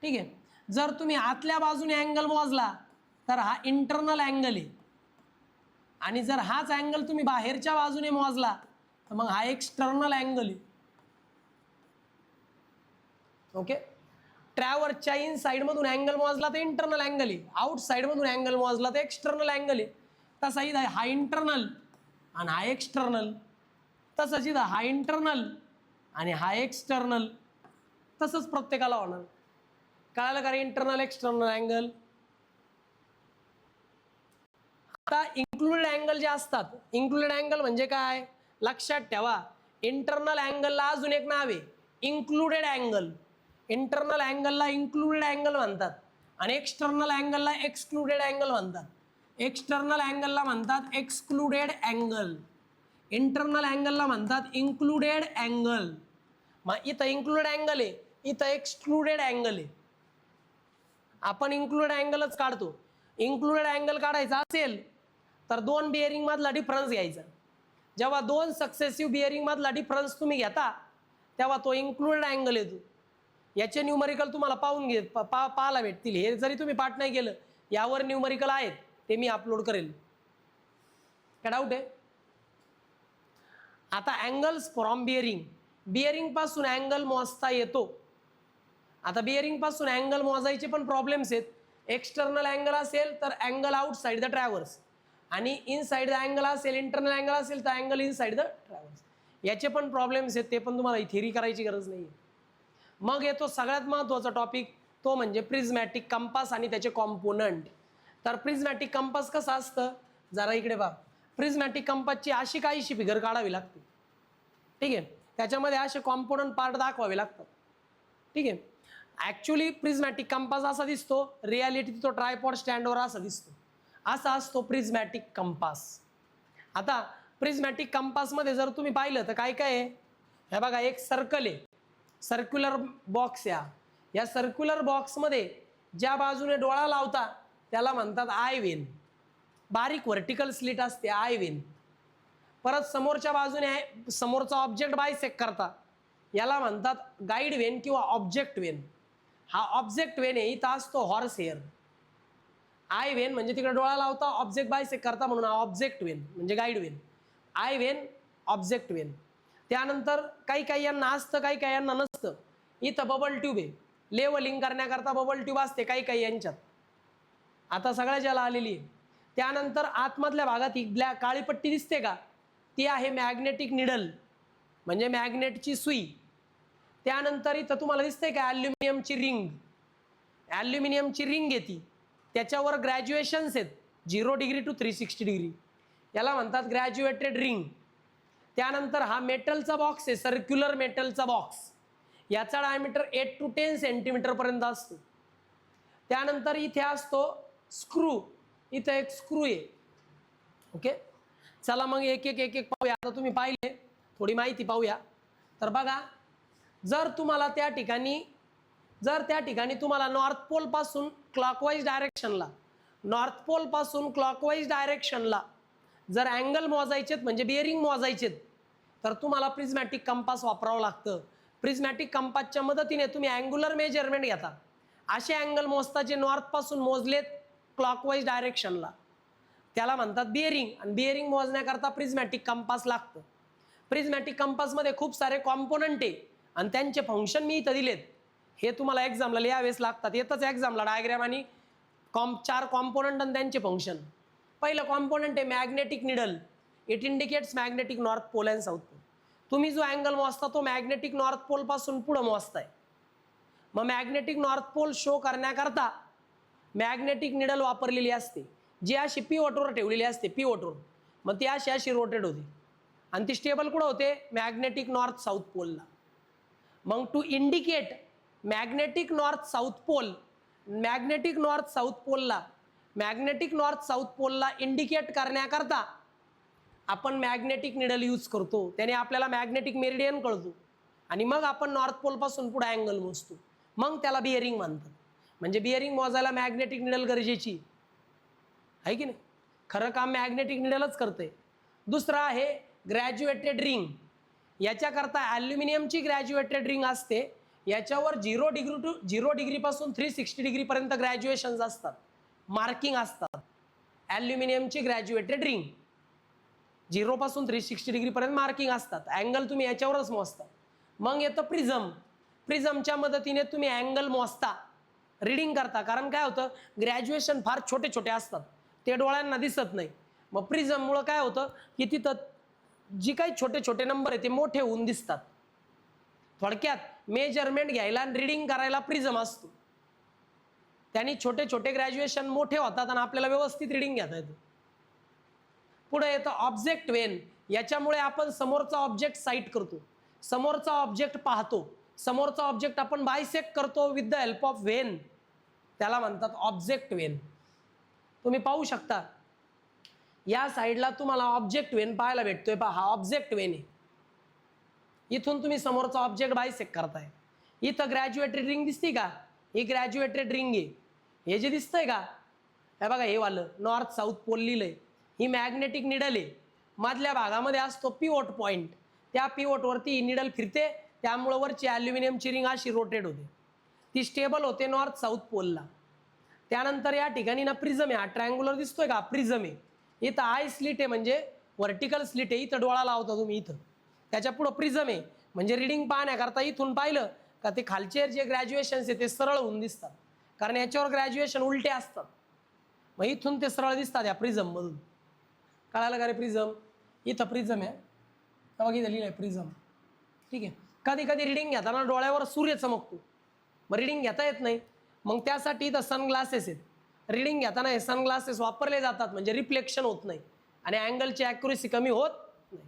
ठीक आहे. जर तुम्ही आतल्या बाजूने अँगल मोजला तर हा इंटरनल अँगल आहे. आणि जर हाच अँगल तुम्ही बाहेरच्या बाजूने मोजला तर मग हा एक्सटर्नल अँगल आहे. ओके. ट्रॅव्हर्सच्या इन साईड मधून अँगल मोजला तर इंटरनल अँगल आहे. आउट साईड मधून अँगल मोजला तर एक्सटर्नल अँगल आहे. तसा इथं हा इंटरनल आणि हा एक्सटर्नल. तसंच इथं हा इंटरनल आणि हा एक्सटर्नल. तसंच प्रत्येकाला होणार. कळालं का रे इंटरनल एक्सटर्नल अँगल. आता इन्क्लुडेड अँगल जे असतात, इन्क्लुडेड अँगल म्हणजे काय लक्षात ठेवा. इंटरनल अँगलला अजून एक नाव आहे इन्क्लुडेड अँगल. इंटरनल अँगलला इन्क्लुडेड अँगल म्हणतात आणि एक्सटर्नल अँगलला एक्सक्लुडेड अँगल म्हणतात. एक्सटर्नल अँगलला म्हणतात एक्सक्लुडेड अँगल, इंटरनल अँगलला म्हणतात इन्क्लुडेड अँगल. मग इथं इन्क्लुडेड अँगल आहे इथं एक्सक्लुडेड अँगल आहे. आपण इन्क्लुडेड अँगलच काढतो. इन्क्लुडेड अँगल काढायचा असेल तर दोन बिअरिंग मधला डिफरन्स घ्यायचा. जेव्हा दोन सक्सेसिव्ह बिअरिंग मधला डिफरन्स तुम्ही घेता तेव्हा तो इन्क्लुडेड अँगल येतो. याचे न्यूमरिकल तुम्हाला पाहायला भेटतील. हे जरी तुम्ही पाठ नाही केलं यावर न्यूमरिकल आहेत ते मी अपलोड करेल. काय डाऊट आहे. आता अँगल्स फ्रॉम बिअरिंग. बिअरिंग पासून अँगल मोजता येतो. आता बिअरिंग पासून अँगल मोजायचे पण प्रॉब्लेम्स आहेत. एक्सटर्नल अँगल असेल तर angle out side the traverse आणि इन साइड द अँगल असेल इंटरनल अँगल असेल तर angle in side the traverse. याचे पण प्रॉब्लेम्स आहेत. ते पण तुम्हाला थेरी करायची गरज नाही. मग येतो सगळ्यात महत्त्वाचा टॉपिक तो म्हणजे प्रिझमॅटिक कंपास आणि त्याचे कॉम्पोनंट. तर प्रिझमॅटिक कंपास कसं असतं जरा इकडे बघा. प्रिझमॅटिक कंपासची अशी काहीशी फिगर काढावी लागते. ठीक आहे. त्याच्यामध्ये असे कॉम्पोनंट पार्ट दाखवावे लागतात. ठीक आहे. ॲक्च्युली प्रिझमॅटिक कंपास असा दिसतो, रियालिटी तो ट्रायपॉड स्टँडवर असा दिसतो. असा असतो प्रिझमॅटिक कंपास. आता प्रिझमॅटिक कंपासमध्ये जर तुम्ही पाहिलं तर काय काय आहे हे बघा. एक सर्कल आहे, सर्क्युलर बॉक्स. या सर्क्युलर बॉक्समध्ये ज्या बाजूने डोळा लावता त्याला म्हणतात आय वेन. बारीक व्हर्टिकल स्लिट असते आय वेन. परत समोरच्या बाजूने आहे, समोरचा ऑब्जेक्ट बायसेक्ट करता, याला म्हणतात गाईड वेन किंवा ऑब्जेक्ट वेन. हा ऑब्जेक्ट वेन आहे, इथं असतो हॉर्स हेअर. आय वेन म्हणजे तिकडे डोळा लावता, ऑब्जेक्ट बायसेक्ट करता म्हणून ऑब्जेक्ट वेन म्हणजे guide Wien. I Wien, object Wien. त्यानंतर काही काही यांना असतं, काही काही यांना नसतं. इथं बबल ट्यूब आहे, लेवलिंग करण्याकरता बबल ट्यूब असते काही काही यांच्यात, आता सगळ्या ज्याला आलेली आहे. त्यानंतर आतमधल्या भागात ही काळी पट्टी दिसते का, ती आहे मॅग्नेटिक निडल म्हणजे मॅग्नेटची सुई. त्यानंतर इथं तुम्हाला दिसतंय का ॲल्युमिनियमची रिंग, ॲल्युमिनियमची रिंग येते, त्याच्यावर ग्रॅज्युएशन्स आहेत 0 डिग्री टू 360 डिग्री, याला म्हणतात ग्रॅज्युएटेड रिंग. त्यानंतर हा मेटलचा बॉक्स आहे, सर्क्युलर मेटलचा बॉक्स, याचा डायमीटर 8 to 10 सेंटीमीटर पर्यंत असतो. त्यानंतर इथे असतो स्क्रू, इथे एक स्क्रू आहे. ओके, चला मग एक एक एक एक पाहूया. आता तुम्ही पाहिले, थोडी माहिती पाहूया. तर बघा, जर तुम्हाला त्या ठिकाणी तुम्हाला नॉर्थ पोल पासून क्लॉकवाईज डायरेक्शनला जर अँगल मोजायचेत म्हणजे बिअरिंग मोजायचेत, तर तुम्हाला प्रिझमॅटिक कंपास वापरावं लागतं. प्रिझमॅटिक कंपासच्या मदतीने तुम्ही अँग्युलर मेजरमेंट घेता. असे अँगल मोजता जे नॉर्थपासून मोजलेत क्लॉकवाईज डायरेक्शनला, त्याला म्हणतात बिअरिंग. आणि बिअरिंग मोजण्याकरता प्रिझमॅटिक कंपास लागतं. प्रिझमॅटिक कंपासमध्ये खूप सारे कॉम्पोनंट आहे आणि त्यांचे फंक्शन मी इथं दिलेत. हे तुम्हाला एक्झामला लिहावेच लागतात, येतच एक्झामला डायग्राम आणि 4 कॉम्पोनंट आणि त्यांचे फंक्शन. पहिलं कॉम्पोनंट आहे magnetic needle. It indicates magnetic north pole and south pole. तुम्ही जो अँगल मोजता तो मॅग्नेटिक नॉर्थ पोल पासून पुढे मोजताय. मग मॅग्नेटिक नॉर्थ पोल शो करण्याकरता मॅग्नेटिक निडल वापरलेली असते, जी अशी पिवटवर ठेवलेली असते, पिवटवर. मग ती अशी रोटेट होते आणि ती स्टेबल कुठं होते, मॅग्नेटिक नॉर्थ साऊथ पोलला. मग to indicate magnetic north south पोलला इंडिकेट करण्याकरता आपण मॅग्नेटिक निडल यूज करतो. त्याने आपल्याला मॅग्नेटिक मेरिडियन कळतो आणि मग आपण नॉर्थ पोल पासून पुढे अँगल मोजतो. मग त्याला बिअरिंग म्हणतात. म्हणजे बिअरिंग मोजायला मॅग्नेटिक निडल गरजेची आहे की नाही. खरं काम मॅग्नेटिक निडलच करते. दुसरं आहे ग्रॅज्युएटेड रिंग. याच्याकरता ॲल्युमिनियमची ग्रॅज्युएटेड रिंग असते. याच्यावर 0 डिग्रीपासून 360 डिग्रीपर्यंत ग्रॅज्युएशन्स असतात, मार्किंग असतात. ॲल्युमिनियमची ग्रॅज्युएटेड रिंग 0 पासून 360 डिग्रीपर्यंत मार्किंग असतात. अँगल तुम्ही याच्यावरच मोजता. मग येतं प्रिझम. प्रिझमच्या मदतीने तुम्ही अँगल मोजता, रिडिंग करता. कारण काय होतं, ग्रॅज्युएशन फार छोटे छोटे असतात, ते डोळ्यांना दिसत नाही. मग प्रिझममुळं काय होतं की तिथं जी काही छोटे छोटे नंबर आहे ते मोठे होऊन दिसतात. थोडक्यात मेजरमेंट घ्यायला आणि रिडिंग करायला प्रिझम असतो. त्यांनी छोटे छोटे ग्रॅज्युएशन मोठे होतात आणि आपल्याला व्यवस्थित रिडिंग घेता येतं. पुढे येतं ऑब्जेक्ट वेन. याच्यामुळे आपण समोरचा ऑब्जेक्ट साईट करतो, समोरचा ऑब्जेक्ट पाहतो, समोरचा ऑब्जेक्ट आपण बायसेक्ट करतो with the help of Wien. त्याला म्हणतात ऑब्जेक्ट वेन. तुम्ही पाहू शकता या साईडला तुम्हाला ऑब्जेक्ट वेन पाहायला भेटतोय. पहा, हा ऑब्जेक्ट वेन आहे. इथून तुम्ही समोरचा ऑब्जेक्ट बायसेक्ट करताय. इथं ग्रॅज्युएटेड रिंग दिसते का, ही ग्रॅज्युएटेड रिंग आहे. हे जे दिसतंय का, हे बघा, हे वालं नॉर्थ साऊथ पोल लिहिलंय, ही मॅग्नेटिक निडल आहे. मधल्या भागामध्ये असतो पिवोट पॉईंट. त्या पिवोटवरती ही निडल फिरते, त्यामुळे वरची ॲल्युमिनियमची रिंग अशी रोटेट होते, ती स्टेबल होते नॉर्थ साऊथ पोलला. त्यानंतर या ठिकाणी ना प्रिझम आहे. हा ट्रायंग्युलर दिसतोय का, प्रिझम आहे. इथं आय स्लिट आहे म्हणजे व्हर्टिकल स्लिट आहे, इथं डोळा लावता तुम्ही. इथं त्याच्या पुढं प्रिझम आहे म्हणजे रिडिंग पाहण्याकरता इथून पाहिलं का ते खालचे जे ग्रॅज्युएशन्स आहे ते सरळ होऊन दिसतात, कारण याच्यावर ग्रॅज्युएशन उलटे असतात. मग इथून ते सरळ दिसतात या प्रिझममधून. कळालं का रे. प्रिझम, इथं प्रिझम आहे, बघा इथं लिहिलं आहे प्रिझम. ठीक आहे. कधी कधी रिडिंग घेताना डोळ्यावर सूर्य चमकतो, मग रिडिंग घेता येत नाही. मग त्यासाठी इथं सनग्लासेस आहेत. रिडिंग घेताना हे सनग्लासेस वापरले जातात म्हणजे रिफ्लेक्शन होत नाही आणि अँगलची ॲक्युरेसी कमी होत नाही.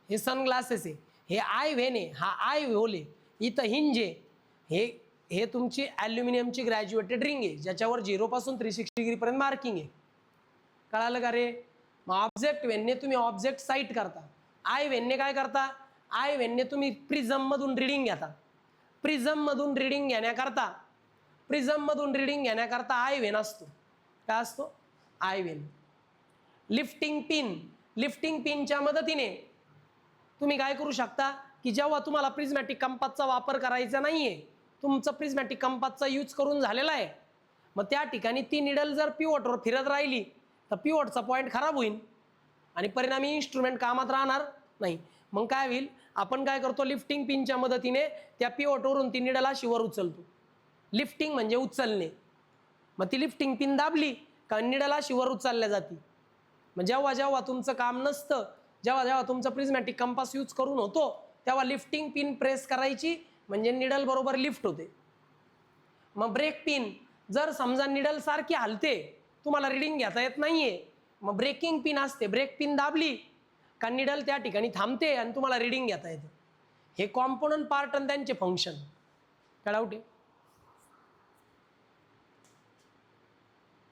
हे सनग्लासेस आहे. हे आय व्हेन आहे, हा आय होल आहे. इथं हिंज आहे. हे तुमची ॲल्युमिनियमची ग्रॅज्युएटेड रिंग आहे, ज्याच्यावर 0 पासून 360 डिग्रीपर्यंत मार्किंग आहे. कळालं का रे. मग ऑब्जेक्ट वेनने तुम्ही ऑब्जेक्ट साईट करता. आय वेनने काय करता, आय वेनने तुम्ही प्रिझममधून रिडिंग घेता. प्रिझममधून रिडिंग घेण्याकरता आय वेन असतो. काय असतो, eye vane. Lifting pin. Lifting पिनच्या मदतीने तुम्ही काय करू शकता की जेव्हा तुम्हाला प्रिझमॅटिक कंपासचा वापर करायचा नाहीये, तुमचं प्रिझमॅटिक कंपासचा यूज करून झालेला आहे, मग त्या ठिकाणी ती निडल जर पिवॉटवर फिरत राहिली तर पिवॉटचा पॉईंट खराब होईल आणि परिणामी इन्स्ट्रुमेंट कामात राहणार नाही. मग काय होईल, आपण काय करतो, लिफ्टिंग पिनच्या मदतीने त्या पिवॉटवरून ती निडल अशी वर उचलतो. लिफ्टिंग म्हणजे उचलणे. मग ती लिफ्टिंग पिन दाबली का निडल अशी वर उचलल्या जाते. मग जेव्हा जेव्हा तुमचं काम नसतं, जेव्हा जेव्हा तुमचं प्रिझमॅटिक कंपास यूज करून होतो, तेव्हा लिफ्टिंग पिन प्रेस करायची म्हणजे निडल बरोबर लिफ्ट होते. मग ब्रेक पिन, जर समजा निडल सारखी हलते, तुम्हाला रिडिंग घेता येत नाहीये, मग ब्रेकिंग पिन असते, ब्रेक पिन दाबली का निडल त्या ठिकाणी थांबते आणि तुम्हाला रिडिंग घेता येते. हे कॉम्पोनंट पार्ट आणि त्यांचे फंक्शन. काय डाऊट आहे?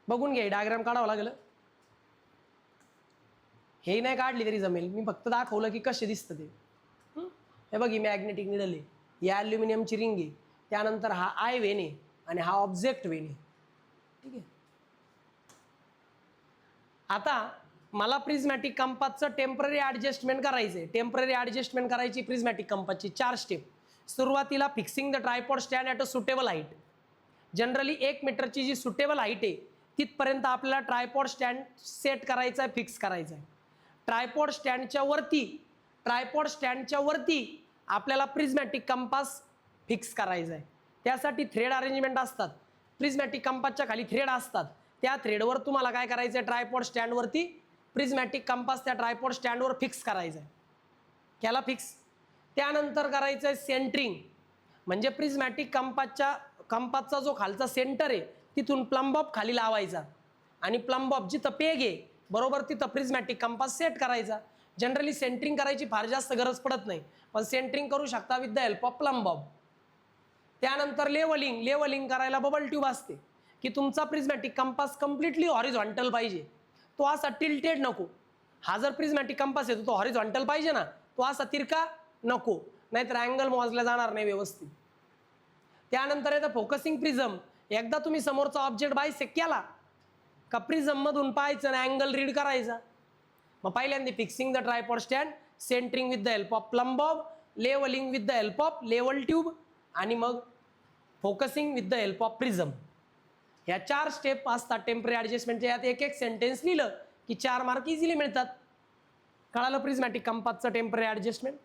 बघून घे, डायग्राम काढावं लागेल. हे नाही काढली तरी जमेल, मी फक्त दाखवलं की कसे दिसतं ते. हे बघ, ही मॅग्नेटिक निडल आहे, ही ॲल्युमिनियमची रिंग आहे, त्यानंतर हा आय वेन आहे आणि हा ऑब्जेक्ट वेन आहे. ठीक आहे. आता मला प्रिझमॅटिक कंपासचं टेम्पररी ॲडजस्टमेंट करायचं आहे. टेम्पररी ॲडजस्टमेंट करायची प्रिझमॅटिक कंपासची 4 स्टेप. सुरुवातीला fixing the tripod stand at a suitable height. Generally 1 मीटरची जी सुटेबल हाईट आहे तिथपर्यंत आपल्याला ट्रायपॉड स्टँड सेट करायचा आहे, फिक्स करायचा आहे. ट्रायपॉड स्टँडच्या वरती आपल्याला प्रिझमॅटिक कंपास फिक्स करायचा आहे. त्यासाठी थ्रेड अरेंजमेंट असतात. प्रिझमॅटिक कंपासच्या खाली थ्रेड असतात. त्या थ्रेडवर तुम्हाला काय करायचं आहे, ट्रायपॉड स्टँडवरती प्रिझमॅटिक कंपास त्या ट्रायपॉड स्टँडवर फिक्स करायचा आहे. त्याला फिक्स. त्यानंतर करायचं आहे सेंटरिंग, म्हणजे प्रिझमॅटिक कंपासचा जो खालचा सेंटर आहे तिथून प्लंबॉब खाली लावायचा आणि प्लंबॉब जिथं पेग आहे बरोबर तिथं प्रिझमॅटिक कंपास सेट करायचा. जनरली सेंटरिंग करायची फार जास्त गरज पडत नाही, पण सेंटरिंग करू शकता विथ द हेल्प ऑफ प्लंबॉब. त्यानंतर लेवलिंग करायला बबल ट्यूब असते की तुमचा प्रिझमॅटिक कंपास कम्प्लिटली हॉरिझॉन्टल पाहिजे, तो असा टिल्टेड नको. हा जर प्रिझमॅटिक कंपास येतो तो हॉरिझॉन्टल पाहिजे ना, तो असा तिरका नको, नाहीतर अँगल मोजला जाणार नाही व्यवस्थित. त्यानंतर येतं फोकसिंग प्रिझम. एकदा तुम्ही समोरचा ऑब्जेक्ट बायसेक्ट केला का प्रिझम मधून पाहायचं आणि अँगल रीड करायचा. मग पहिल्यांदा fixing the tripod stand, centering with the help of plumb bob, levelling with the help of level tube आणि मग focusing with the help of prism. ह्या 4 स्टेप असतात टेम्पररी ॲडजस्टमेंटच्या. यात एक सेंटेन्स लिहिलं की 4 मार्क इझिली मिळतात. कळालं प्रिझमॅटिक कंपासचं टेम्पररी ॲडजस्टमेंट.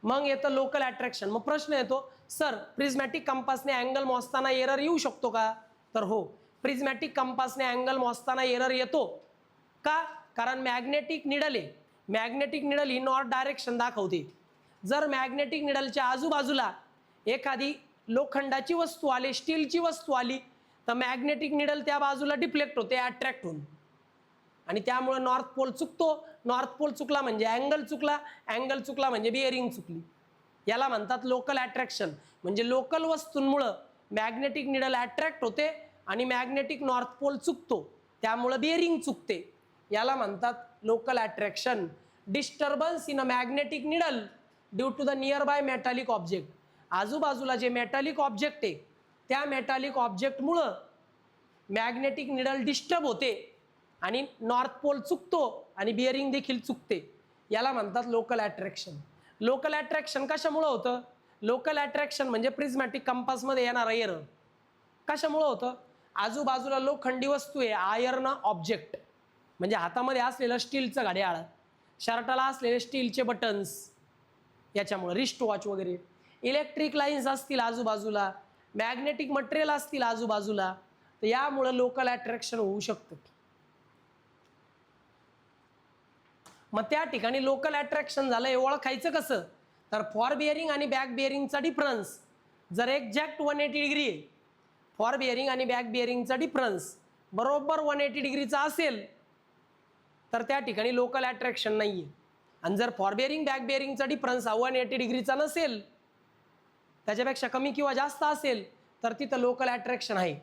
मग येतं लोकल अट्रॅक्शन. मग प्रश्न येतो, सर प्रिझमॅटिक कंपासने अँगल मोजताना एरर येऊ शकतो का? तर हो, प्रिझमॅटिक कंपासने अँगल मोजताना एरर येतो. का? कारण मॅग्नेटिक निडल आहे. मॅग्नेटिक निडल ही नॉर्थ डायरेक्शन दाखवते. जर मॅग्नेटिक निडलच्या आजूबाजूला एखादी लोखंडाची वस्तू आली, स्टीलची वस्तू आली, तर मॅग्नेटिक निडल त्या बाजूला डिफ्लेक्ट होते, अट्रॅक्ट होऊन, आणि त्यामुळे नॉर्थ पोल चुकतो. नॉर्थ पोल चुकला म्हणजे अँगल चुकला, अँगल चुकला म्हणजे बिअरिंग चुकली. याला म्हणतात लोकल अट्रॅक्शन. म्हणजे लोकल वस्तूंमुळं मॅग्नेटिक निडल अट्रॅक्ट होते आणि मॅग्नेटिक नॉर्थ पोल चुकतो, त्यामुळं बिअरिंग चुकते. याला म्हणतात local attraction. Disturbance in a magnetic needle due to the nearby metallic object. आजूबाजूला जे मेटॅलिक ऑब्जेक्ट आहे त्या मेटॅलिक ऑब्जेक्टमुळं मॅग्नेटिक निडल डिस्टर्ब होते आणि नॉर्थ पोल चुकतो आणि बिअरिंग देखील चुकते. याला म्हणतात लोकल अट्रॅक्शन. लोकल अट्रॅक्शन कशामुळं होतं? लोकल अट्रॅक्शन म्हणजे प्रिझमॅटिक कंपासमध्ये येणारा एरर. कशामुळं होतं? आजूबाजूला लोखंडी वस्तू आहे, आयर्न ऑब्जेक्ट, म्हणजे हातामध्ये असलेलं स्टीलचं घड्याळ, शर्टाला असलेले स्टीलचे बटन्स, याच्यामुळं रिस्ट वॉच वगैरे, इलेक्ट्रिक लाईन्स असतील आजूबाजूला, मॅग्नेटिक मटेरियल असतील आजूबाजूला, तर यामुळं लोकल अट्रॅक्शन होऊ शकतं. मग त्या ठिकाणी लोकल अट्रॅक्शन झालं, हे ओळखायचं कसं? तर फॉर बिअरिंग आणि बॅक बिअरिंगचा डिफरन्स जर एक्झॅक्ट 180 डिग्री आहे, फॉर बिअरिंग आणि बॅक बिअरिंगचा डिफरन्स बरोबर 180 डिग्रीचा असेल तर त्या ठिकाणी लोकल अट्रॅक्शन नाही आहे. आणि जर फॉर बिअरिंग बॅक बिअरिंगचा डिफरन्स 180 डिग्रीचा नसेल, त्याच्यापेक्षा कमी किंवा जास्त असेल, तर तिथं लोकल अट्रॅक्शन आहे.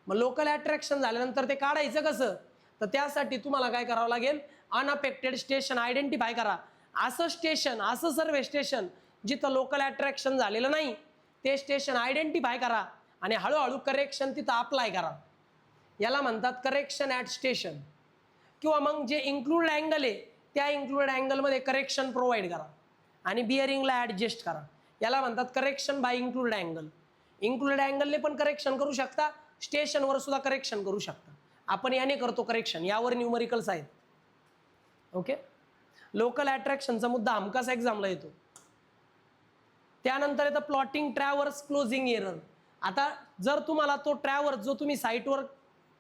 मग लोकल अट्रॅक्शन झाल्यानंतर ते काढायचं कसं? तर त्यासाठी तुम्हाला काय करावं लागेल, अनअफेक्टेड स्टेशन आयडेंटिफाय करा. असं स्टेशन, असं सर्वे स्टेशन जिथं लोकल अट्रॅक्शन झालेलं नाही ते स्टेशन आयडेंटिफाय करा आणि हळूहळू करेक्शन तिथं अप्लाय करा. याला म्हणतात करेक्शन ॲट स्टेशन. किंवा मग जे इन्क्लूड अँगल आहे त्या इन्क्लूड अँगलमध्ये करेक्शन प्रोव्हाइड करा आणि बिअरिंगला ॲडजस्ट करा. याला म्हणतात correction by include angle. Include अँगलने पण करेक्शन करू शकता, स्टेशनवर सुद्धा करेक्शन करू शकता. आपण याने करतो करेक्शन, यावर न्यूमरिकल्स आहेत. ओके. लोकल अट्रॅक्शनचा मुद्दा हमखास एक्झामला येतो. त्यानंतर येतं प्लॉटिंग ट्रॅव्हर्स क्लोजिंग एरर. आता जर तुम्हाला तो ट्रॅव्हर्स जो तुम्ही साईटवर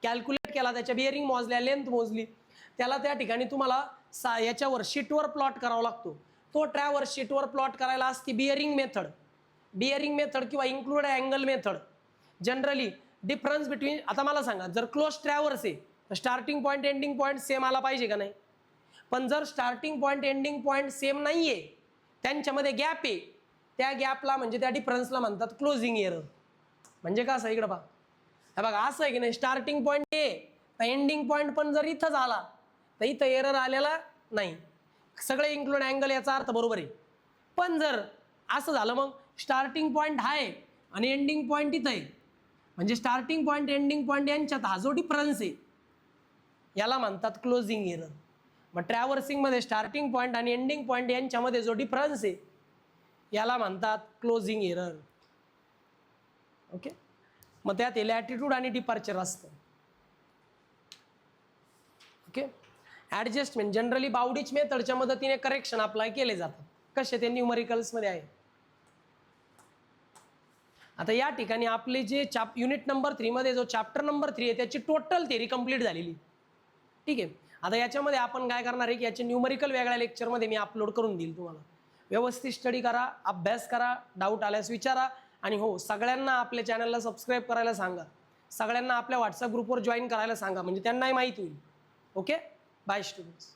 कॅल्क्युलेट केला, त्याच्या बिअरिंग मोजल्या, लेंथ मोजली, त्याला त्या ठिकाणी तुम्हाला याच्यावर शीटवर प्लॉट करावा लागतो. तो ट्रॅव्हर्स शीटवर प्लॉट करायला असते बिअरिंग मेथड. बिअरिंग मेथड किंवा include angle method. Generally difference between, आता मला सांगा, जर क्लोज ट्रॅव्हर्स आहे तर starting point ending point same आला पाहिजे का नाही? पण जर starting point ending point same नाही आहे, त्यांच्यामध्ये गॅप आहे, त्या गॅपला म्हणजे त्या डिफरन्सला म्हणतात क्लोजिंग एरर. म्हणजे का असं इकडं पहा, हे बघा असं आहे की नाही, स्टार्टिंग पॉईंट ए तर एंडिंग पॉईंट पण जर इथं झाला तर इथं एरर आलेला नाही. सगळे इन्क्लूड अँगल याचा अर्थ बरोबर आहे. पण जर असं झालं मग स्टार्टिंग पॉईंट हा आहे आणि एंडिंग पॉईंट इथं आहे, म्हणजे स्टार्टिंग पॉईंट एंडिंग पॉईंट यांच्यात हा जो डिफरन्स आहे याला म्हणतात क्लोजिंग एरर. मग ट्रॅव्हर्सिंगमध्ये स्टार्टिंग पॉईंट आणि एंडिंग पॉईंट यांच्यामध्ये जो डिफरन्स आहे याला म्हणतात क्लोजिंग एरर. ओके. मग त्यात लॅटिट्यूड आणि डिपार्चर असतं. ओके. ॲडजस्टमेंट जनरली बाउडिच मेथडच्या मदतीने करेक्शन अप्लाय केले जातात. कसे ते न्यूमरिकल्समध्ये आहे. आता या ठिकाणी आपले जे युनिट नंबर 3 मध्ये जो चॅप्टर नंबर 3 आहे त्याची टोटल थेरी कंप्लीट झालेली. ठीक आहे. आता याच्यामध्ये आपण काय करणार आहे की याचे न्यूमरिकल वेगळ्या लेक्चरमध्ये मी अपलोड करून देईल तुम्हाला. व्यवस्थित स्टडी करा, अभ्यास करा, डाऊट आल्यास विचारा. आणि हो, सगळ्यांना आपल्या चॅनलला सबस्क्राईब करायला सांगा. सगळ्यांना आपल्या व्हॉट्सअप ग्रुपवर जॉईन करायला सांगा, म्हणजे त्यांनाही माहिती होईल. ओके. Bye students.